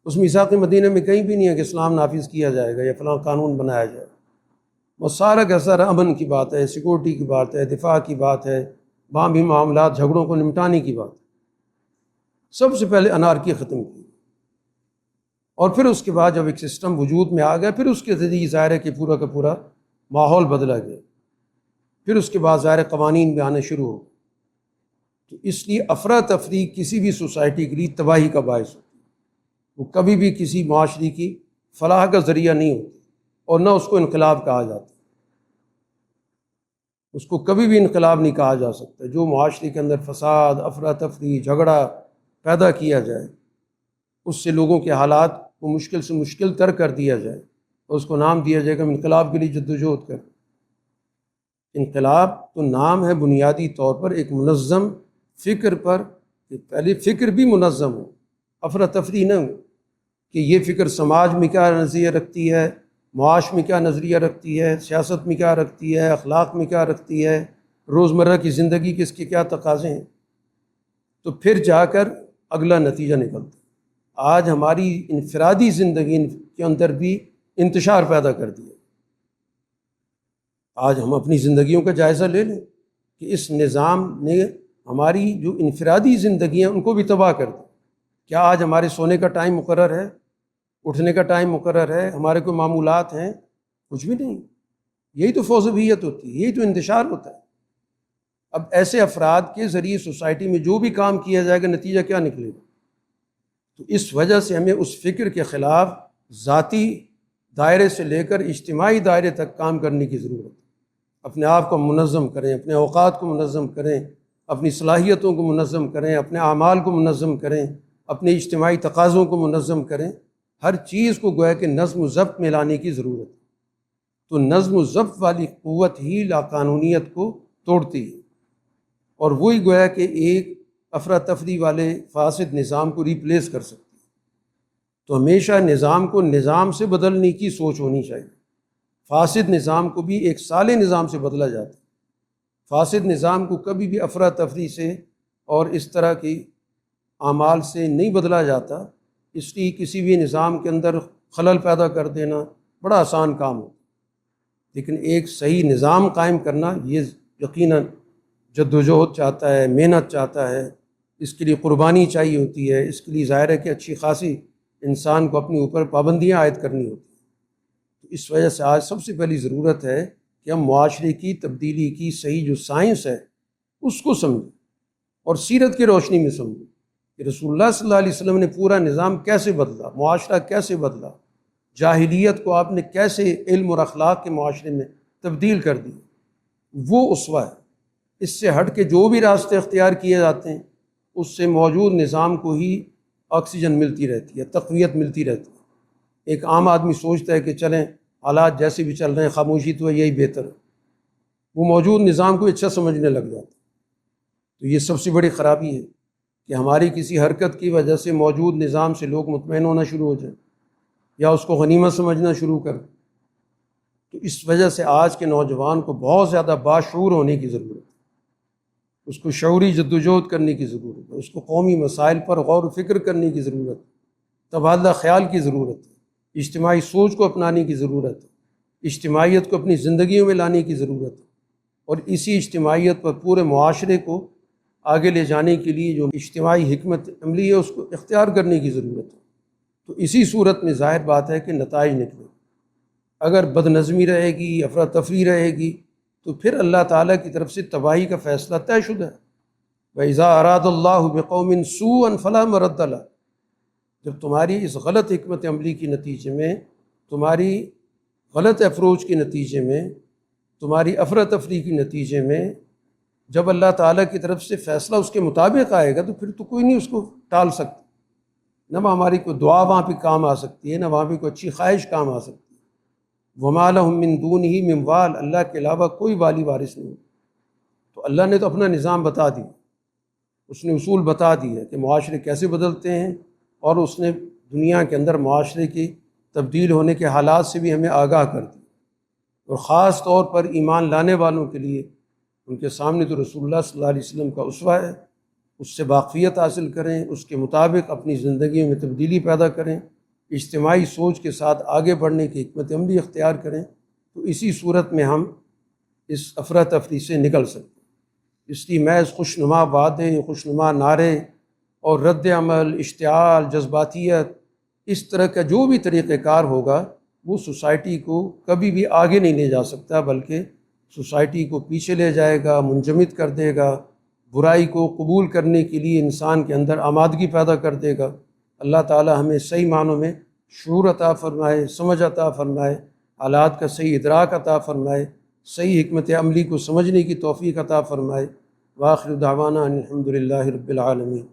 اس میثاق مدینہ میں کہیں بھی نہیں ہے کہ اسلام نافذ کیا جائے گا یا فلاں قانون بنایا جائے گا۔ وہ سارا کا سارا امن کی بات ہے، سیکورٹی کی بات ہے، دفاع کی بات ہے، باہمی معاملات، جھگڑوں کو نمٹانے کی بات۔ سب سے پہلے انارکی ختم کی، اور پھر اس کے بعد جب ایک سسٹم وجود میں آ گیا، پھر اس کے ذریعے ظاہر ہے کہ پورا کا پورا ماحول بدلا گیا، پھر اس کے بعد ظاہر قوانین بھی آنے شروع ہو۔ تو اس لیے افراتفری کسی بھی سوسائٹی کے لیے تباہی کا باعث ہوتی ہے، وہ کبھی بھی کسی معاشرے کی فلاح کا ذریعہ نہیں ہوتی، اور نہ اس کو انقلاب کہا جاتا، اس کو کبھی بھی انقلاب نہیں کہا جا سکتا۔ جو معاشرے کے اندر فساد، افراتفری، جھگڑا پیدا کیا جائے، اس سے لوگوں کے حالات کو مشکل سے مشکل تر کر دیا جائے، اور اس کو نام دیا جائے کہ ہم انقلاب کے لیے جدوجہد کریں۔ انقلاب تو نام ہے بنیادی طور پر ایک منظم فکر پر، کہ پہلے فکر بھی منظم ہو، افراتفری نہ ہو، کہ یہ فکر سماج میں کیا نظریہ رکھتی ہے، معاش میں کیا نظریہ رکھتی ہے، سیاست میں کیا رکھتی ہے، اخلاق میں کیا رکھتی ہے، روزمرہ کی زندگی کے اس کے کیا تقاضے ہیں، تو پھر جا کر اگلا نتیجہ نکلتا ہے۔ آج ہماری انفرادی زندگی کے اندر بھی انتشار پیدا کر دیا۔ آج ہم اپنی زندگیوں کا جائزہ لے لیں کہ اس نظام نے ہماری جو انفرادی زندگیاں ان کو بھی تباہ کر دی۔ کیا آج ہمارے سونے کا ٹائم مقرر ہے، اٹھنے کا ٹائم مقرر ہے، ہمارے کوئی معمولات ہیں؟ کچھ بھی نہیں۔ یہی تو فوضویت ہوتی ہے، یہی تو انتشار ہوتا ہے۔ اب ایسے افراد کے ذریعے سوسائٹی میں جو بھی کام کیا جائے گا، نتیجہ کیا نکلے گا؟ تو اس وجہ سے ہمیں اس فکر کے خلاف ذاتی دائرے سے لے کر اجتماعی دائرے تک کام کرنے کی ضرورت ہے۔ اپنے آپ کو منظم کریں، اپنے اوقات کو منظم کریں، اپنی صلاحیتوں کو منظم کریں، اپنے اعمال کو منظم کریں، اپنے اجتماعی تقاضوں کو منظم کریں۔ ہر چیز کو گویا کہ نظم و ضبط میں لانے کی ضرورت ہے۔ تو نظم و ضبط والی قوت ہی لاقانونیت کو توڑتی ہے، اور وہی گویا کہ ایک افراتفری والے فاسد نظام کو ریپلیس کر سکتی ہے۔ تو ہمیشہ نظام کو نظام سے بدلنے کی سوچ ہونی چاہیے۔ فاسد نظام کو بھی ایک صالح نظام سے بدلا جاتا ہے۔ فاسد نظام کو کبھی بھی افراتفری سے اور اس طرح کی اعمال سے نہیں بدلا جاتا، اس لیے کسی بھی نظام کے اندر خلل پیدا کر دینا بڑا آسان کام ہو، لیکن ایک صحیح نظام قائم کرنا یہ یقیناً جدوجہد چاہتا ہے، محنت چاہتا ہے، اس کے لیے قربانی چاہیے ہوتی ہے، اس کے لیے ظاہر ہے کہ اچھی خاصی انسان کو اپنے اوپر پابندیاں عائد کرنی ہوتی ہیں۔ تو اس وجہ سے آج سب سے پہلی ضرورت ہے کہ ہم معاشرے کی تبدیلی کی صحیح جو سائنس ہے اس کو سمجھیں، اور سیرت کی روشنی میں سمجھیں کہ رسول اللہ صلی اللہ علیہ وسلم نے پورا نظام کیسے بدلا، معاشرہ کیسے بدلا، جاہلیت کو آپ نے کیسے علم اور اخلاق کے معاشرے میں تبدیل کر دی۔ وہ اسوہ ہے۔ اس سے ہٹ کے جو بھی راستے اختیار کیے جاتے ہیں اس سے موجود نظام کو ہی آکسیجن ملتی رہتی ہے، تقویت ملتی رہتی ہے۔ ایک عام آدمی سوچتا ہے کہ چلیں حالات جیسے بھی چل رہے ہیں، خاموشی تو ہے، یہی بہتر ہے، وہ موجود نظام کو اچھا سمجھنے لگ جاتا ہے۔ تو یہ سب سے بڑی خرابی ہے کہ ہماری کسی حرکت کی وجہ سے موجود نظام سے لوگ مطمئن ہونا شروع ہو جائیں یا اس کو غنیمت سمجھنا شروع کر دیں۔ تو اس وجہ سے آج کے نوجوان کو بہت زیادہ باشعور ہونے کی ضرورت ہے، اس کو شعوری جدوجہد کرنے کی ضرورت ہے، اس کو قومی مسائل پر غور و فکر کرنے کی ضرورت ہے، تبادلہ خیال کی ضرورت ہے، اجتماعی سوچ کو اپنانے کی ضرورت ہے، اجتماعیت کو اپنی زندگیوں میں لانے کی ضرورت ہے، اور اسی اجتماعیت پر پورے معاشرے کو آگے لے جانے کے لیے جو اجتماعی حکمت عملی ہے اس کو اختیار کرنے کی ضرورت ہے۔ تو اسی صورت میں ظاہر بات ہے کہ نتائج نکلیں۔ اگر بد نظمی رہے گی، افراتفری رہے گی، تو پھر اللہ تعالیٰ کی طرف سے تباہی کا فیصلہ طے شدہ ہے۔ وَإِذَا أَرَادَ اللَّهُ بِقَوْمٍ سُوءًا فَلَا مَرَدَّ لَهُ، جب تمہاری اس غلط حکمت عملی کے نتیجے میں، تمہاری غلط اپروچ کے نتیجے میں، تمہاری افراتفری کے نتیجے میں جب اللہ تعالیٰ کی طرف سے فیصلہ اس کے مطابق آئے گا تو پھر تو کوئی نہیں اس کو ٹال سکتا۔ نہ ہماری کوئی دعا وہاں پہ کام آ سکتی ہے، نہ وہاں پہ کوئی اچھی خواہش کام آ سکتی ہے۔ وَمَا لَهُم مِّن دُونِهِ مِن وَالٍ، اللہ کے علاوہ کوئی والی وارث نہیں۔ تو اللہ نے تو اپنا نظام بتا دیا، اس نے اصول بتا دیا کہ معاشرے کیسے بدلتے ہیں، اور اس نے دنیا کے اندر معاشرے کی تبدیل ہونے کے حالات سے بھی ہمیں آگاہ کر دیا۔ اور خاص طور پر ایمان لانے والوں کے لیے ان کے سامنے تو رسول اللہ صلی اللہ علیہ وسلم کا اسوہ ہے، اس سے واقفیت حاصل کریں، اس کے مطابق اپنی زندگیوں میں تبدیلی پیدا کریں، اجتماعی سوچ کے ساتھ آگے بڑھنے کی حکمت عملی اختیار کریں، تو اسی صورت میں ہم اس افراتفری سے نکل سکتے ہیں۔ اس لیے محض خوشنما وعدے، خوشنما نعرے اور رد عمل، اشتعال، جذباتیت، اس طرح کا جو بھی طریقہ کار ہوگا وہ سوسائٹی کو کبھی بھی آگے نہیں لے جا سکتا، بلکہ سوسائٹی کو پیچھے لے جائے گا، منجمد کر دے گا، برائی کو قبول کرنے کے لیے انسان کے اندر آمادگی پیدا کر دے گا۔ اللہ تعالی ہمیں صحیح معنوں میں شعور عطا فرمائے، سمجھ عطا فرمائے، حالات کا صحیح ادراک عطا فرمائے، صحیح حکمت عملی کو سمجھنے کی توفیق عطا فرمائے۔ وآخر دعوانا ان الحمد للہ رب العالمین۔